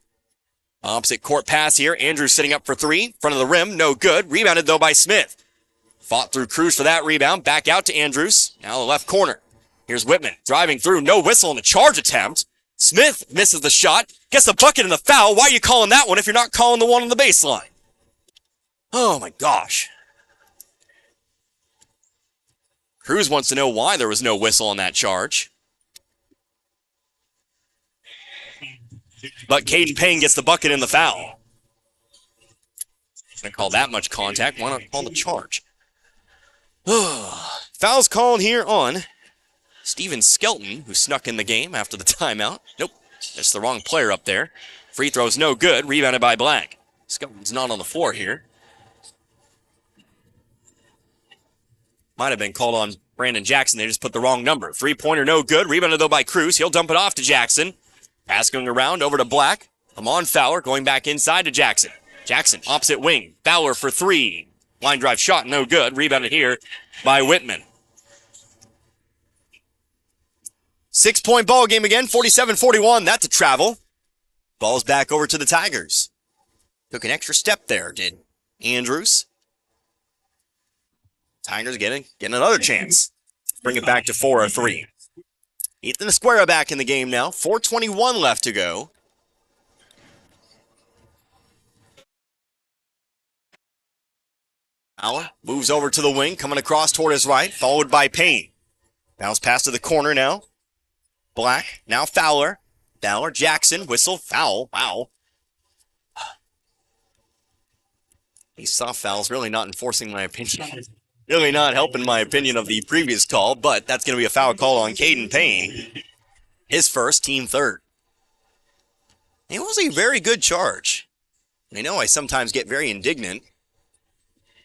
Opposite court pass here. Andrews sitting up for three. Front of the rim. No good. Rebounded though by Smith. Fought through Cruz for that rebound. Back out to Andrews. Now the left corner. Here's Whitman driving through. No whistle on the charge attempt. Smith misses the shot. Gets the bucket and the foul. Why are you calling that one if you're not calling the one on the baseline? Oh my gosh. Cruz wants to know why there was no whistle on that charge. But Caden Payne gets the bucket and the foul. Gonna call that much contact. Why not call the charge? Foul's called here on Steven Skelton, who snuck in the game after the timeout. Nope, that's the wrong player up there. Free throw's no good. Rebounded by Black. Skelton's not on the floor here. Might have been called on Brandon Jackson. They just put the wrong number. Three-pointer no good. Rebounded though by Cruz. He'll dump it off to Jackson. Pass going around over to Black. Amon Fowler going back inside to Jackson. Jackson, opposite wing. Fowler for three. Line drive shot, no good. Rebounded here by Whitman. 6-point ball game again, 47-41. That's a travel. Ball's back over to the Tigers. Took an extra step there, did Andrews. Tigers getting another chance. Bring it back to 4-3. Ethan Esquera back in the game now. 4:21 left to go. Fowler moves over to the wing, coming across toward his right, followed by Payne. Bounce pass to the corner now. Black, now Fowler. Fowler, Jackson, whistle, foul. Wow. These soft fouls really not enforcing my opinion. Really not helping my opinion of the previous call, but that's going to be a foul call on Caden Payne. His first, team third. It was a very good charge. I know I sometimes get very indignant.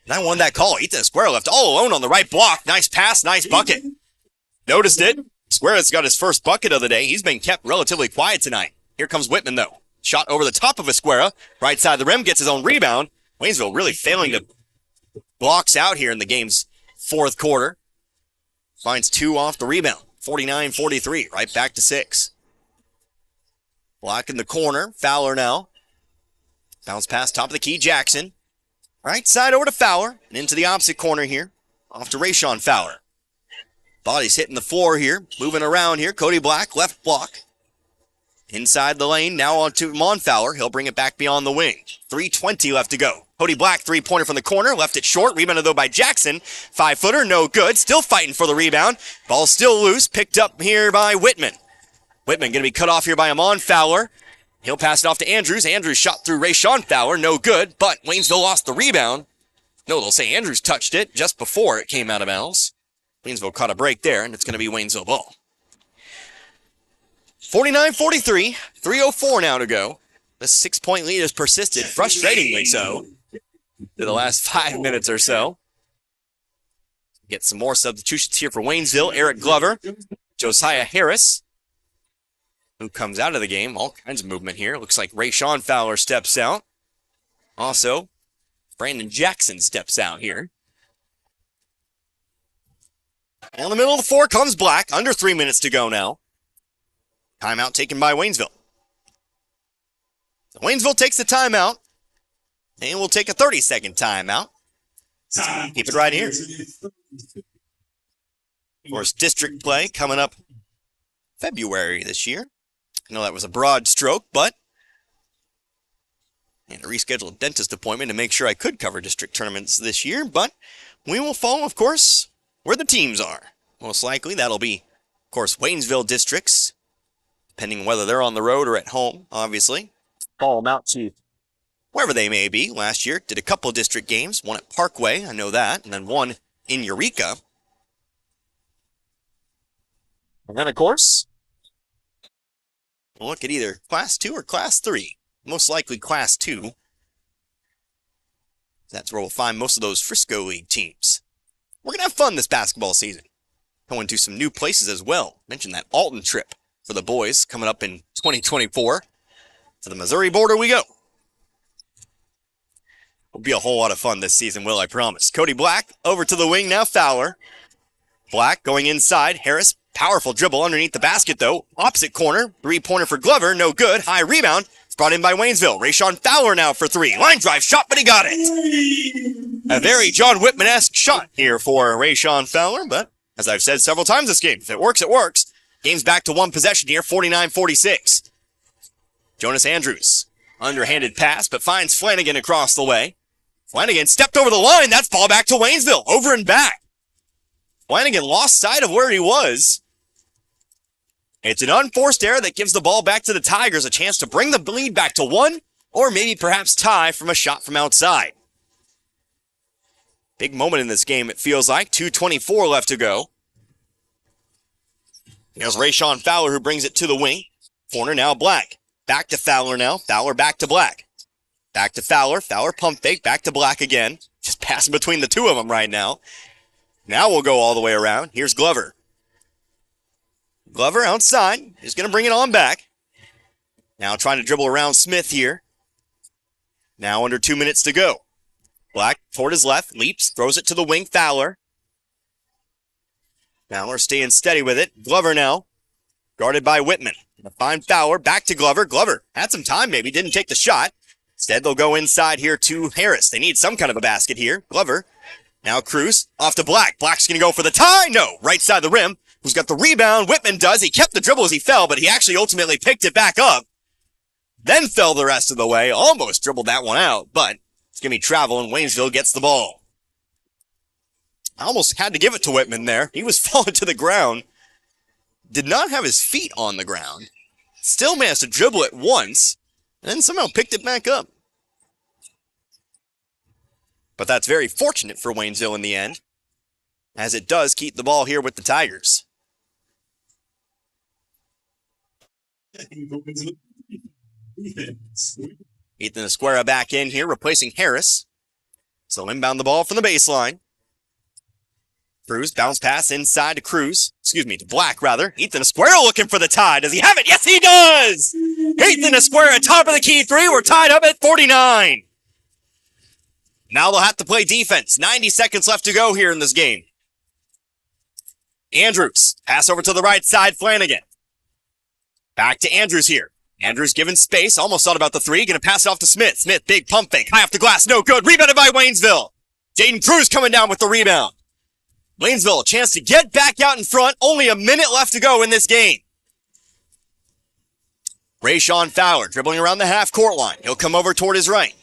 And I won that call. Ethan Esquera left all alone on the right block. Nice pass, nice bucket. Noticed it. Esquera's got his first bucket of the day. He's been kept relatively quiet tonight. Here comes Whitman, though. Shot over the top of Esquera. Right side of the rim, gets his own rebound. Waynesville really failing to blocks out here in the game's fourth quarter. Finds two off the rebound. 49-43. Right back to 6. Block in the corner. Fowler now. Bounce pass top of the key. Jackson. Right side over to Fowler. And into the opposite corner here. Off to Rayshawn Fowler. Body's hitting the floor here. Moving around here. Cody Black, left block. Inside the lane. Now on to Mon Fowler. He'll bring it back beyond the wing. 3:20 left to go. Cody Black, three-pointer from the corner. Left it short. Rebounded though by Jackson. 5-footer, no good. Still fighting for the rebound. Ball still loose. Picked up here by Whitman. Whitman going to be cut off here by Amon Fowler. He'll pass it off to Andrews. Andrews shot through Rayshawn Fowler. No good, but Waynesville lost the rebound. No, they'll say Andrews touched it just before it came out of bounds. Waynesville caught a break there, and it's going to be Waynesville ball. 49-43. 3:04 now to go. The 6-point lead has persisted, frustratingly so, to the last 5 minutes or so. Get some more substitutions here for Waynesville. Eric Glover, Josiah Harris, who comes out of the game. All kinds of movement here. Looks like Rayshawn Fowler steps out. Also, Brandon Jackson steps out here. In the middle of the floor comes Black. Under 3 minutes to go now. Timeout taken by Waynesville. So Waynesville takes the timeout. And we'll take a 30-second timeout. Keep it right here. Of course, district play coming up February this year. I know that was a broad stroke, but I had to reschedule a dentist appointment to make sure I could cover district tournaments this year, but we will follow, of course, where the teams are. Most likely that'll be, of course, Waynesville districts, depending on whether they're on the road or at home, obviously. Follow them out to wherever they may be. Last year, did a couple of district games, one at Parkway, I know that, and then one in Eureka. And then, of course, we'll look at either Class 2 or Class 3. Most likely Class 2. That's where we'll find most of those Frisco League teams. We're going to have fun this basketball season. Going to some new places as well. Mentioned that Alton trip for the boys coming up in 2024. To the Missouri border we go. Will be a whole lot of fun this season, Will, I promise. Cody Black over to the wing now, Fowler. Black going inside. Harris, powerful dribble underneath the basket, though. Opposite corner, three-pointer for Glover, no good. High rebound, it's brought in by Waynesville. Rayshon Fowler now for three. Line drive shot, but he got it. A very John Whitman-esque shot here for Rayshon Fowler, but as I've said several times this game, if it works, it works. Game's back to one possession here, 49-46. Jonas Andrews, underhanded pass, but finds Flanagan across the way. Flanagan stepped over the line. That's ball back to Waynesville. Over and back. Flanagan lost sight of where he was. It's an unforced error that gives the ball back to the Tigers, a chance to bring the lead back to one, or maybe perhaps tie from a shot from outside. Big moment in this game, it feels like. 2:24 left to go. Here's Rayshon Fowler who brings it to the wing. Corner now Black. Back to Fowler now. Fowler back to Black. Back to Fowler. Fowler pump fake. Back to Black again. Just passing between the two of them right now. Now we'll go all the way around. Here's Glover. Glover outside. He's going to bring it on back. Now trying to dribble around Smith here. Now under 2 minutes to go. Black toward his left. Leaps. Throws it to the wing. Fowler. Fowler staying steady with it. Glover now. Guarded by Whitman. Gonna find Fowler. Back to Glover. Glover had some time maybe. Didn't take the shot. Instead, they'll go inside here to Harris. They need some kind of a basket here. Glover. Now Cruz. Off to Black. Black's going to go for the tie. No. Right side of the rim. Who's got the rebound? Whitman does. He kept the dribble as he fell, but he actually ultimately picked it back up. Then fell the rest of the way. Almost dribbled that one out, but it's going to be travel, and Waynesville gets the ball. I almost had to give it to Whitman there. He was falling to the ground. Did not have his feet on the ground. Still managed to dribble it once. And then somehow picked it back up. But that's very fortunate for Waynesville in the end, as it does keep the ball here with the Tigers. Ethan Esquera back in here, replacing Harris. So inbound the ball from the baseline. Cruz, bounce pass inside to Cruz. Excuse me, to Black, rather. Ethan Esquera looking for the tie. Does he have it? Yes, he does! Ethan Esquera, top of the key three. We're tied up at 49. Now they'll have to play defense. 90 seconds left to go here in this game. Andrews, pass over to the right side, Flanagan. Back to Andrews here. Andrews given space, almost thought about the three. Gonna pass it off to Smith. Smith, big pump fake, high off the glass, no good. Rebounded by Waynesville. Jaden Cruz coming down with the rebound. Waynesville, a chance to get back out in front. Only a minute left to go in this game. Rayshon Fowler dribbling around the half-court line. He'll come over toward his right.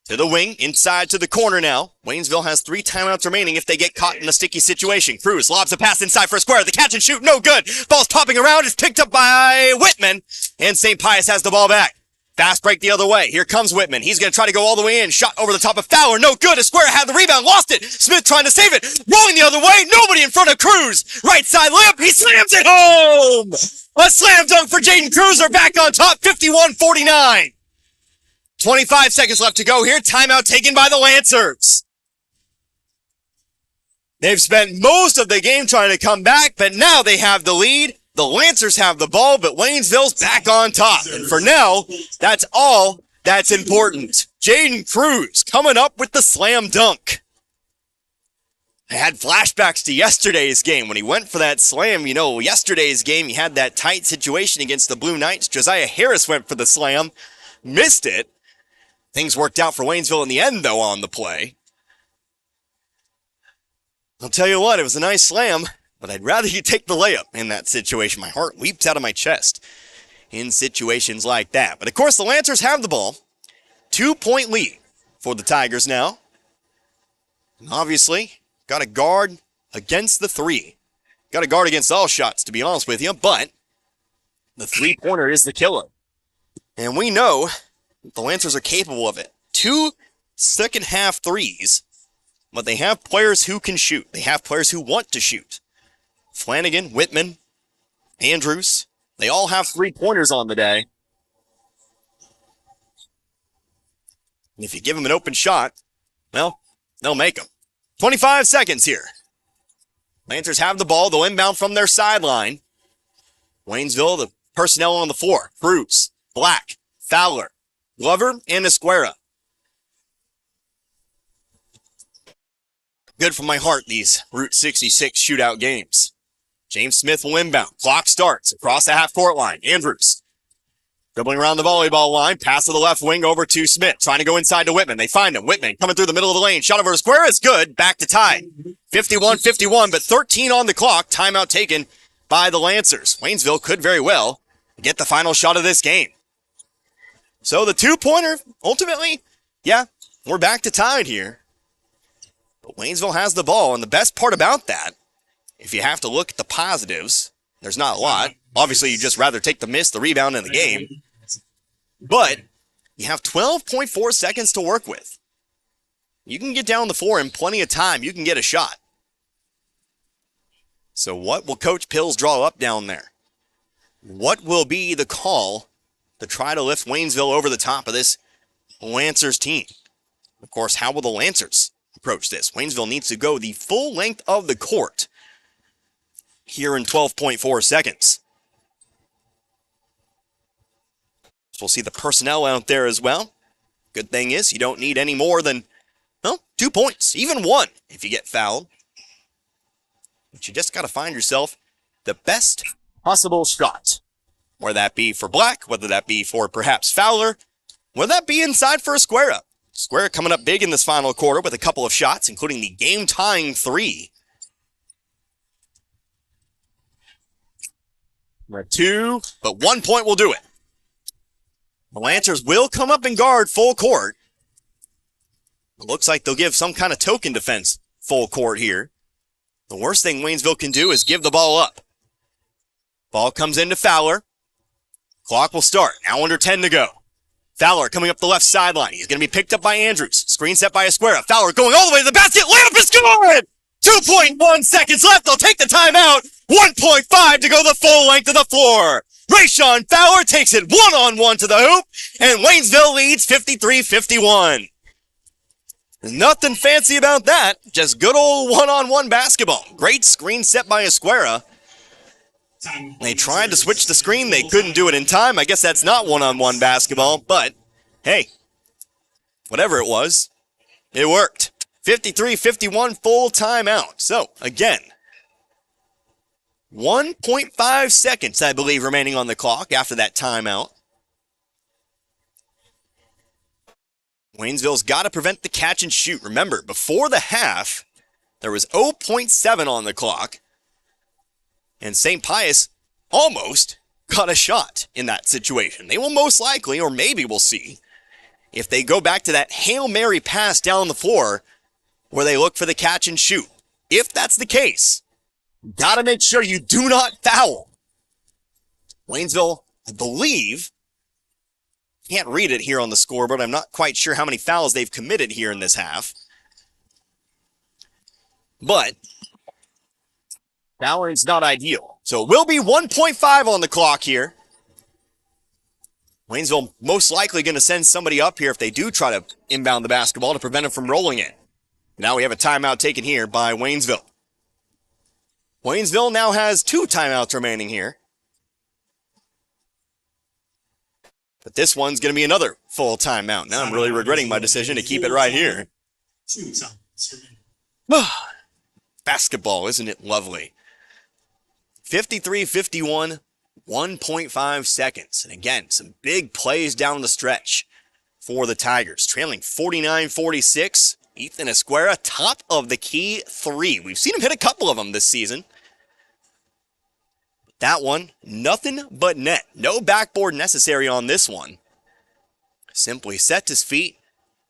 To the wing, inside to the corner now. Waynesville has 3 timeouts remaining if they get caught in a sticky situation. Cruz lobs a pass inside for a square. The catch and shoot, no good. Ball's popping around. It's picked up by Whitman. And St. Pius has the ball back. Fast break the other way. Here comes Whitman. He's going to try to go all the way in. Shot over the top of Fowler. No good. Esquera had the rebound. Lost it. Smith trying to save it. Rolling the other way. Nobody in front of Cruz. Right side layup. He slams it home. A slam dunk for Jaden Cruz. They're back on top. 51-49. 25 seconds left to go here. Timeout taken by the Lancers. They've spent most of the game trying to come back, but now they have the lead. The Lancers have the ball, but Waynesville's back on top. And for now, that's all that's important. Jaden Cruz coming up with the slam dunk. I had flashbacks to yesterday's game. When he went for that slam, yesterday's game, he had that tight situation against the Blue Knights. Josiah Harris went for the slam, missed it. Things worked out for Waynesville in the end, though, on the play. I'll tell you what, it was a nice slam, but I'd rather you take the layup in that situation. My heart leaps out of my chest in situations like that. But, of course, the Lancers have the ball. 2-point lead for the Tigers now. And obviously, got to guard against the three. Got to guard against all shots, to be honest with you, but the three-pointer is the killer. And we know the Lancers are capable of it. 2 second-half threes, but they have players who can shoot. They have players who want to shoot. Flanagan, Whitman, Andrews, they all have three-pointers on the day. And if you give them an open shot, well, they'll make them. 25 seconds here. Lancers have the ball. They'll inbound from their sideline. Waynesville, the personnel on the floor. Cruz, Black, Fowler, Glover, and Esquera. Good for my heart, these Route 66 shootout games. James Smith will inbound. Clock starts across the half-court line. Andrews dribbling around the volleyball line. Pass to the left wing over to Smith. Trying to go inside to Whitman. They find him. Whitman coming through the middle of the lane. Shot over to Esquera. It's good. Back to tie. 51-51, but 13 on the clock. Timeout taken by the Lancers. Waynesville could very well get the final shot of this game. So the two-pointer, ultimately, yeah, we're back to tied here. But Waynesville has the ball, and the best part about that, if you have to look at the positives, there's not a lot. Obviously, you'd just rather take the miss, the rebound, and the game. But you have 12.4 seconds to work with. You can get down the floor in plenty of time. You can get a shot. So what will Coach Pills draw up down there? What will be the call to try to lift Waynesville over the top of this Lancers team? Of course, how will the Lancers approach this? Waynesville needs to go the full length of the court here in 12.4 seconds. So we'll see the personnel out there as well. Good thing is you don't need any more than, 2 points, even 1 if you get fouled. But you just got to find yourself the best possible shot. Whether that be for Black, whether that be for perhaps Fowler, whether that be inside for Esquera. Esquera coming up big in this final quarter with a couple of shots, including the game-tying 3. We're at 2, but 1 point will do it. The Lancers will come up and guard full court. It looks like they'll give some kind of token defense full court here. The worst thing Waynesville can do is give the ball up. Ball comes into Fowler. Clock will start. Now under 10 to go. Fowler coming up the left sideline. He's going to be picked up by Andrews. Screen set by Esquera. Fowler going all the way to the basket. Layup is good! 2.1 seconds left. They'll take the timeout. 1.5 to go the full length of the floor. Rayshawn Fowler takes it one-on-one to the hoop, and Waynesville leads 53-51. Nothing fancy about that. Just good old one-on-one basketball. Great screen set by Esquera. They tried to switch the screen. They couldn't do it in time. I guess that's not one-on-one basketball, but hey, whatever it was, it worked. 53-51 full timeout. So, again, 1.5 seconds, I believe, remaining on the clock after that timeout. Waynesville's got to prevent the catch and shoot. Remember, before the half, there was 0.7 on the clock, and St. Pius almost got a shot in that situation. They will most likely, or maybe we'll see, if they go back to that Hail Mary pass down the floor where they look for the catch and shoot. If that's the case, got to make sure you do not foul. Waynesville, I believe, can't read it here on the scoreboard. I'm not quite sure how many fouls they've committed here in this half. But fouling is not ideal. So it will be 1.5 on the clock here. Waynesville most likely going to send somebody up here if they do try to inbound the basketball to prevent it from rolling in. Now we have a timeout taken here by Waynesville. Waynesville now has 2 timeouts remaining here. But this one's going to be another full timeout. Now I'm really regretting my decision to keep it right here. basketball. Isn't it lovely? 53-51, 1.5 seconds. And again, some big plays down the stretch for the Tigers. Trailing 49-46. Ethan Esquera, top of the key 3. We've seen him hit a couple of them this season. That one, nothing but net. No backboard necessary on this one. Simply sets his feet,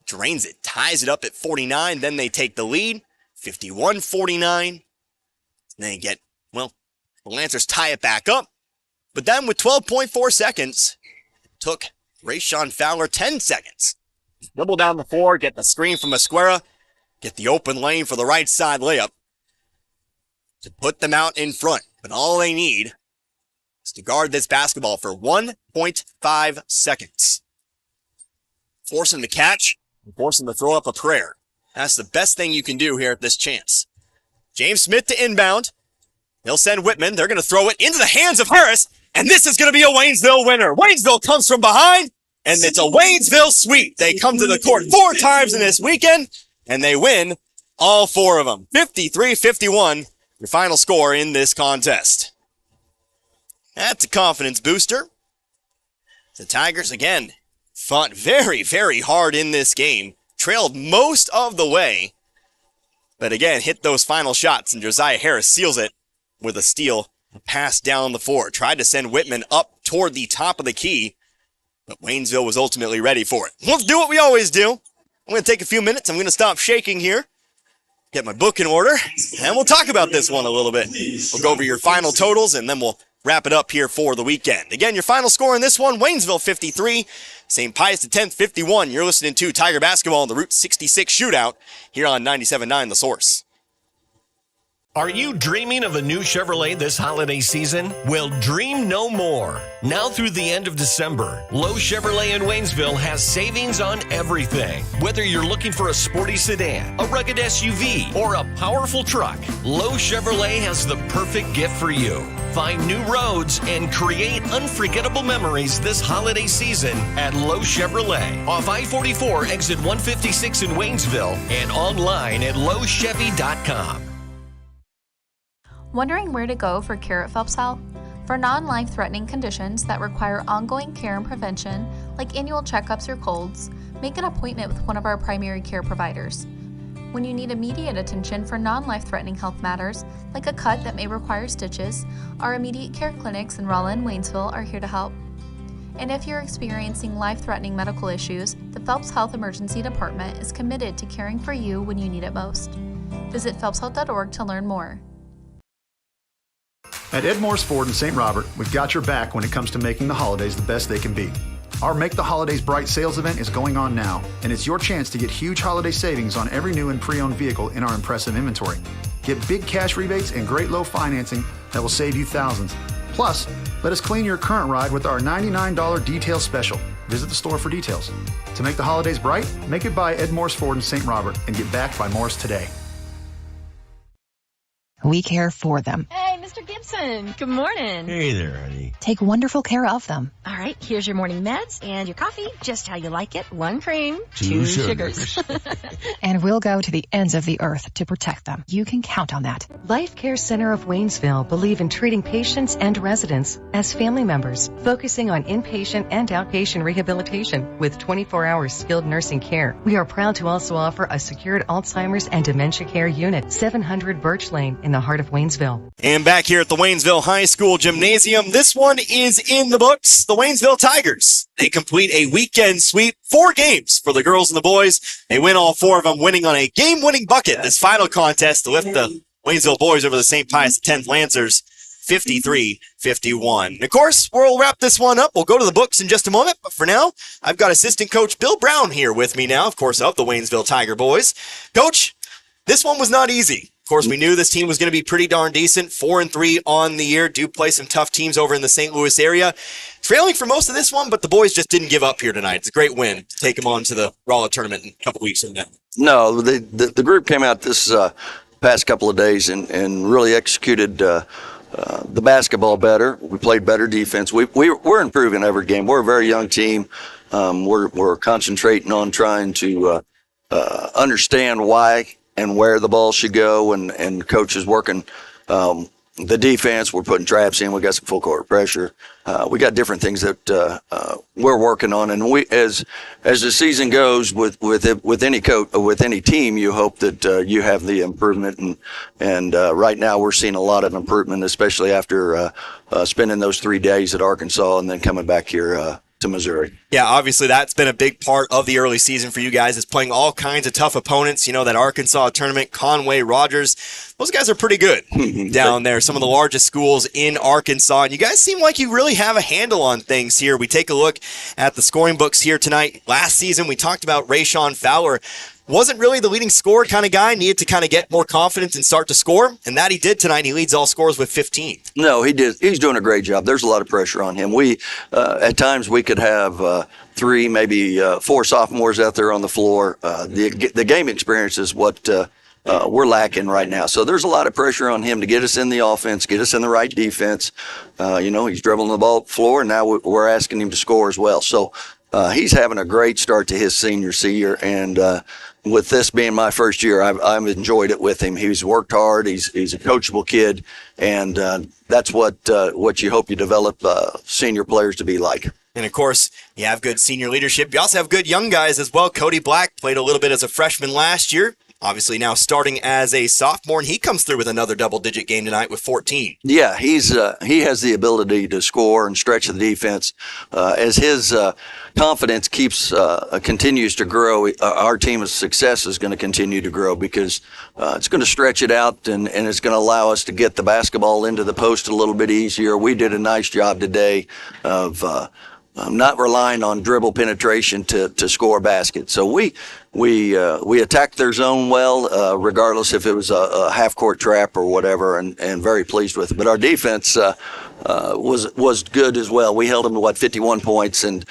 drains it, ties it up at 49. Then they take the lead, 51-49. And they get, well, the Lancers tie it back up. But then with 12.4 seconds, it took Rayshawn Fowler 10 seconds. Dribble down the floor, get the screen from Esquera, get the open lane for the right side layup to put them out in front. But all they need is to guard this basketball for 1.5 seconds. Force him to catch and force him to throw up a prayer. That's the best thing you can do here at this chance. James Smith to inbound. They'll send Whitman. They're going to throw it into the hands of Harris, and this is going to be a Waynesville winner. Waynesville comes from behind, and it's a Waynesville sweep. They come to the court 4 times in this weekend, and they win all 4 of them. 53-51, your final score in this contest. That's a confidence booster. The Tigers, again, fought very, very hard in this game. Trailed most of the way, but again, hit those final shots, and Josiah Harris seals it with a steal, a pass down the floor. Tried to send Whitman up toward the top of the key, but Waynesville was ultimately ready for it. Let's do what we always do. I'm going to take a few minutes. I'm going to stop shaking here, get my book in order, and we'll talk about this one a little bit. We'll go over your final totals, and then we'll wrap it up here for the weekend. Again, your final score in this one, Waynesville 53, St. Pius X 51. You're listening to Tiger Basketball on the Route 66 Shootout here on 97.9 The Source.
Are you dreaming of a new Chevrolet this holiday season? Well, dream no more. Now through the end of December, Lowe Chevrolet in Waynesville has savings on everything. Whether you're looking for a sporty sedan, a rugged SUV, or a powerful truck, Lowe Chevrolet has the perfect gift for you. Find new roads and create unforgettable memories this holiday season at Lowe Chevrolet. Off I-44, exit 156 in Waynesville, and online at lowechevy.com.
Wondering where to go for care at Phelps Health? For non-life-threatening conditions that require ongoing care and prevention, like annual checkups or colds, make an appointment with one of our primary care providers. When you need immediate attention for non-life-threatening health matters, like a cut that may require stitches, our immediate care clinics in Rolla and Waynesville are here to help. And if you're experiencing life-threatening medical issues, the Phelps Health Emergency Department is committed to caring for you when you need it most. Visit phelpshealth.org to learn more.
At Ed Morris Ford in St. Robert, we've got your back when it comes to making the holidays the best they can be. Our Make the Holidays Bright sales event is going on now, and it's your chance to get huge holiday savings on every new and pre-owned vehicle in our impressive inventory. Get big cash rebates and great low financing that will save you thousands. Plus, let us clean your current ride with our $99 detail special. Visit the store for details. To make the holidays bright, make it by Ed Morris Ford in St. Robert and get backed by Morris today.
We care for them.
Hey, Mr. Gibson. Good morning.
Hey there, honey.
Take wonderful care of them.
All right, here's your morning meds and your coffee, just how you like it. 1 cream,
2
sugars.
And we'll go to the ends of the earth to protect them. You can count on that.
Life Care Center of Waynesville believe in treating patients and residents as family members, focusing on inpatient and outpatient rehabilitation with 24-hour skilled nursing care. We are proud to also offer a secured Alzheimer's and dementia care unit, 700 Birch Lane in the heart of Waynesville.
And back here at the Waynesville High School Gymnasium, this one is in the books. The Waynesville Tigers. They complete a weekend sweep, 4 games for the girls and the boys. They win all 4 of them, winning on a game-winning bucket this final contest to lift the Waynesville boys over the St. Pius X Lancers, 53-51. Of course, we'll wrap this one up. We'll go to the books in just a moment, but for now, I've got assistant coach Bill Brown here with me now, of course, of the Waynesville Tiger boys. Coach, this one was not easy. Of course, we knew this team was going to be pretty darn decent, 4-3 on the year. Do play some tough teams over in the St. Louis area. Trailing for most of this one, but the boys just didn't give up here tonight. It's a great win to take them on to the Rolla tournament in a couple weeks from now.
No, the group came out this past couple of days and really executed the basketball better. We played better defense. We're improving every game. We're a very young team. We're concentrating on trying to understand why and where the ball should go, and coach is working the defense. We're putting traps in. We got some full court pressure. We got different things that we're working on, and we as the season goes with any coach, with any team, you hope that you have the improvement, and right now we're seeing a lot of improvement, especially after spending those 3 days at Arkansas and then coming back here to Missouri.
Yeah, obviously that's been a big part of the early season for you guys, is playing all kinds of tough opponents. You know, that Arkansas tournament, Conway, Rogers, those guys are pretty good down there, some of the largest schools in Arkansas. And you guys seem like you really have a handle on things here. We take a look at the scoring books here tonight. Last season, we talked about Rayshawn Fowler. Wasn't really the leading scorer kind of guy, needed to kind of get more confidence and start to score, and that he did tonight. He leads all scorers with 15.
No, he did. He's doing a great job. There's a lot of pressure on him. We, at times, we could have 3, maybe 4 sophomores out there on the floor. The game experience is what we're lacking right now. So there's a lot of pressure on him to get us in the offense, get us in the right defense. He's dribbling the ball up the floor, and now we're asking him to score as well. So he's having a great start to his senior year, and with this being my first year, I've enjoyed it with him. He's worked hard. He's a coachable kid, and that's what you hope you develop senior players to be like.
And, of course, you have good senior leadership. You also have good young guys as well. Cody Black played a little bit as a freshman last year. Obviously now starting as a sophomore, and he comes through with another double-digit game tonight with 14.
Yeah, he has the ability to score and stretch the defense. As his confidence continues to grow, our team of success is going to continue to grow, because it's going to stretch it out, and it's going to allow us to get the basketball into the post a little bit easier. We did a nice job today of not relying on dribble penetration to score baskets. So we attacked their zone well, regardless if it was a half-court trap or whatever, and very pleased with it. But our defense was good as well. We held them to 51 points, and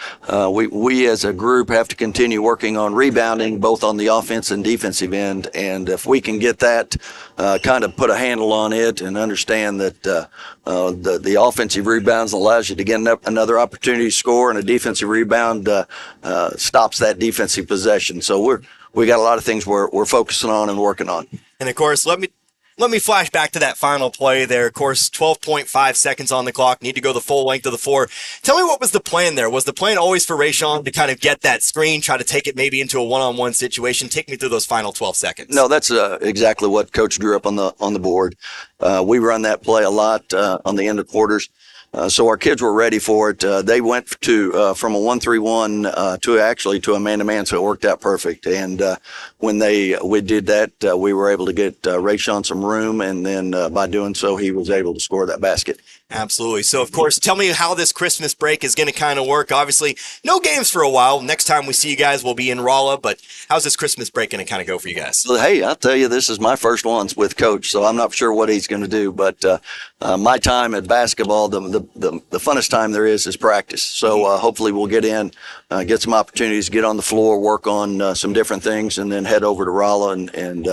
we as a group have to continue working on rebounding, both on the offense and defensive end. And if we can get that, kind of put a handle on it, and understand that the offensive rebounds allows you to get another opportunity to score, and a defensive rebound stops that defensive possession. So we got a lot of things we're focusing on and working on.
And, of course, let me flash back to that final play there. Of course, 12.5 seconds on the clock. Need to go the full length of the floor. Tell me, what was the plan there? Was the plan always for Rayshawn to kind of get that screen, try to take it maybe into a one-on-one situation? Take me through those final 12 seconds.
No, that's exactly what Coach drew up on the board. We run that play a lot on the end of quarters. So our kids were ready for it. They went from a 1-3-1 to a man-to-man, so it worked out perfect. And when we did that, we were able to get Rayshawn some room, and then by doing so, he was able to score that basket.
Absolutely. So, of course, tell me how this Christmas break is going to kind of work. Obviously, no games for a while. Next time we see you guys, we'll be in Rolla. But how's this Christmas break going to kind of go for you guys?
Well, hey, I'll tell you, this is my first one with Coach, so I'm not sure what he's going to do. But my time at basketball, the funnest time there is practice. So hopefully we'll get in, get some opportunities, get on the floor, work on some different things, and then head over to Rolla and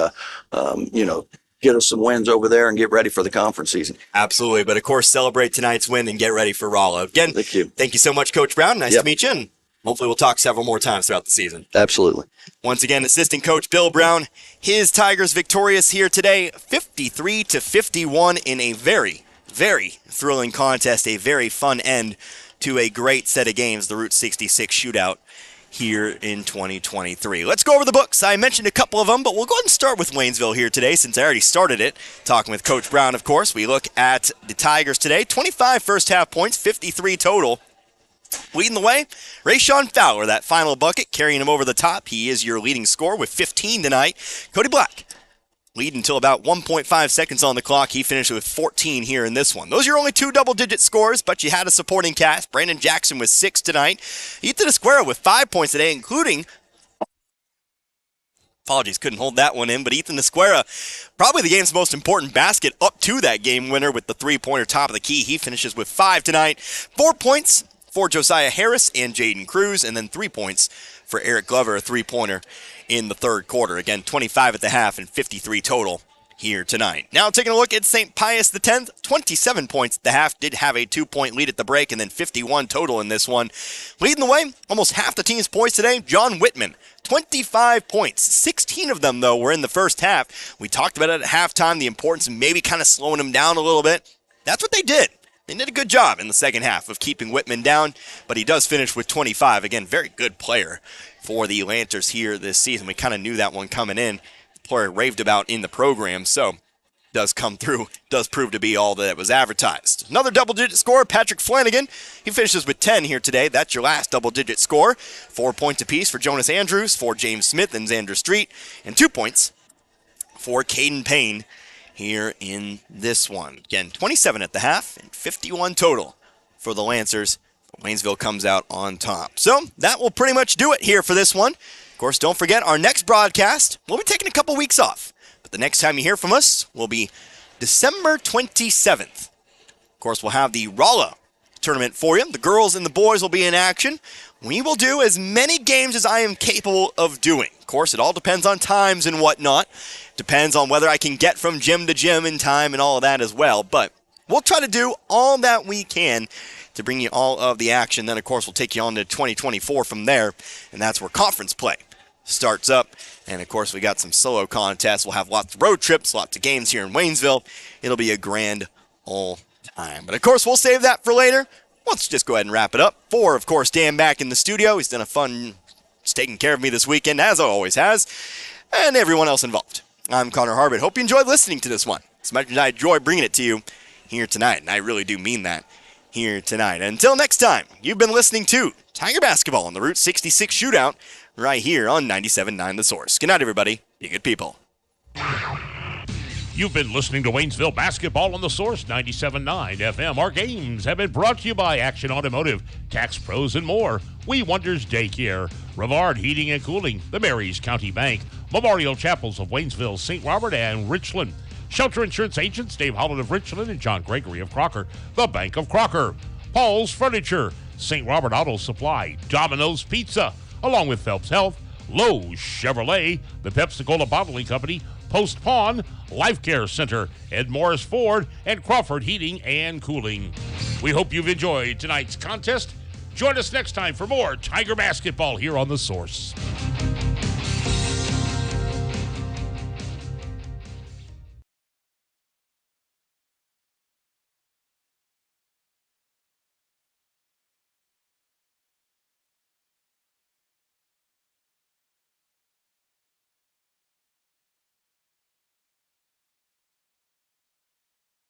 get us some wins over there and get ready for the conference season.
Absolutely. But, of course, celebrate tonight's win and get ready for Rolla. Again, thank you so much, Coach Brown. Nice to meet you. And hopefully we'll talk several more times throughout the season.
Absolutely.
Once again, assistant coach Bill Brown. His Tigers victorious here today, 53-51 in a very, very thrilling contest, a very fun end to a great set of games, the Route 66 Shootout here in 2023. Let's go over the books. I mentioned a couple of them, but we'll go ahead and start with Waynesville here today since I already started it. Talking with Coach Brown, of course. We look at the Tigers today. 25 first half points, 53 total. Leading the way, Rayshawn Fowler, that final bucket, carrying him over the top. He is your leading scorer with 15 tonight. Cody Black, leading until about 1.5 seconds on the clock. He finished with 14 here in this one. Those are your only 2 double-digit scores, but you had a supporting cast. Brandon Jackson with 6 tonight. Ethan Esquera with 5 points today, including... Apologies, couldn't hold that one in, but Ethan Esquera, probably the game's most important basket up to that game winner with the 3-pointer top of the key. He finishes with 5 tonight. 4 points for Josiah Harris and Jaden Cruz, and then 3 points for Eric Glover, a 3-pointer in the third quarter. Again, 25 at the half and 53 total here tonight. Now taking a look at St. Pius X, 27 points at the half, did have a 2-point lead at the break, and then 51 total in this one. Leading the way, almost half the team's points today, John Whitman, 25 points. 16 of them, though, were in the first half. We talked about it at halftime, the importance of maybe kind of slowing them down a little bit. That's what they did. They did a good job in the second half of keeping Whitman down, but he does finish with 25. Again, very good player for the Lancers here this season. We kind of knew that one coming in. Player raved about in the program, so does come through, does prove to be all that it was advertised. Another double-digit score, Patrick Flanagan. He finishes with 10 here today. That's your last double-digit score. 4 points apiece for Jonas Andrews, for James Smith and Xander Street, and 2 points for Caden Payne here in this one. Again, 27 at the half and 51 total for the Lancers. Waynesville comes out on top. So that will pretty much do it here for this one. Of course, don't forget our next broadcast. We'll be taking a couple weeks off, but the next time you hear from us will be December 27th. Of course, we'll have the Rolla tournament for you. The girls and the boys will be in action. We will do as many games as I am capable of doing. Of course, it all depends on times and whatnot. Depends on whether I can get from gym to gym in time and all of that as well. But we'll try to do all that we can to bring you all of the action. Then, of course, we'll take you on to 2024 from there, and that's where conference play starts up. And, of course, we got some solo contests. We'll have lots of road trips, lots of games here in Waynesville. It'll be a grand old time. But, of course, we'll save that for later. Let's just go ahead and wrap it up. For, of course, Dan back in the studio. He's done a fun, he's taking care of me this weekend, as always has, and everyone else involved. I'm Connor Harbert. Hope you enjoyed listening to this one. As much as I enjoy bringing it to you here tonight, and I really do mean that here tonight. Until next time, you've been listening to Tiger Basketball on the Route 66 Shootout right here on 97.9 The Source. Good night, everybody. Be good people.
You've been listening to Waynesville Basketball on the Source 97.9 FM. Our games have been brought to you by Action Automotive, Tax Pros, and more. We Wonders Daycare, Rivard Heating and Cooling, the Marys County Bank, Memorial Chapels of Waynesville, St. Robert, and Richland. Shelter Insurance Agents Dave Holland of Richland and John Gregory of Crocker, the Bank of Crocker. Paul's Furniture, St. Robert Auto Supply, Domino's Pizza, along with Phelps Health, Lowe's Chevrolet, the Pepsi-Cola Bottling Company, Post Pawn, Life Care Center, Ed Morris Ford, and Crawford Heating and Cooling. We hope you've enjoyed tonight's contest. Join us next time for more Tiger Basketball here on The Source.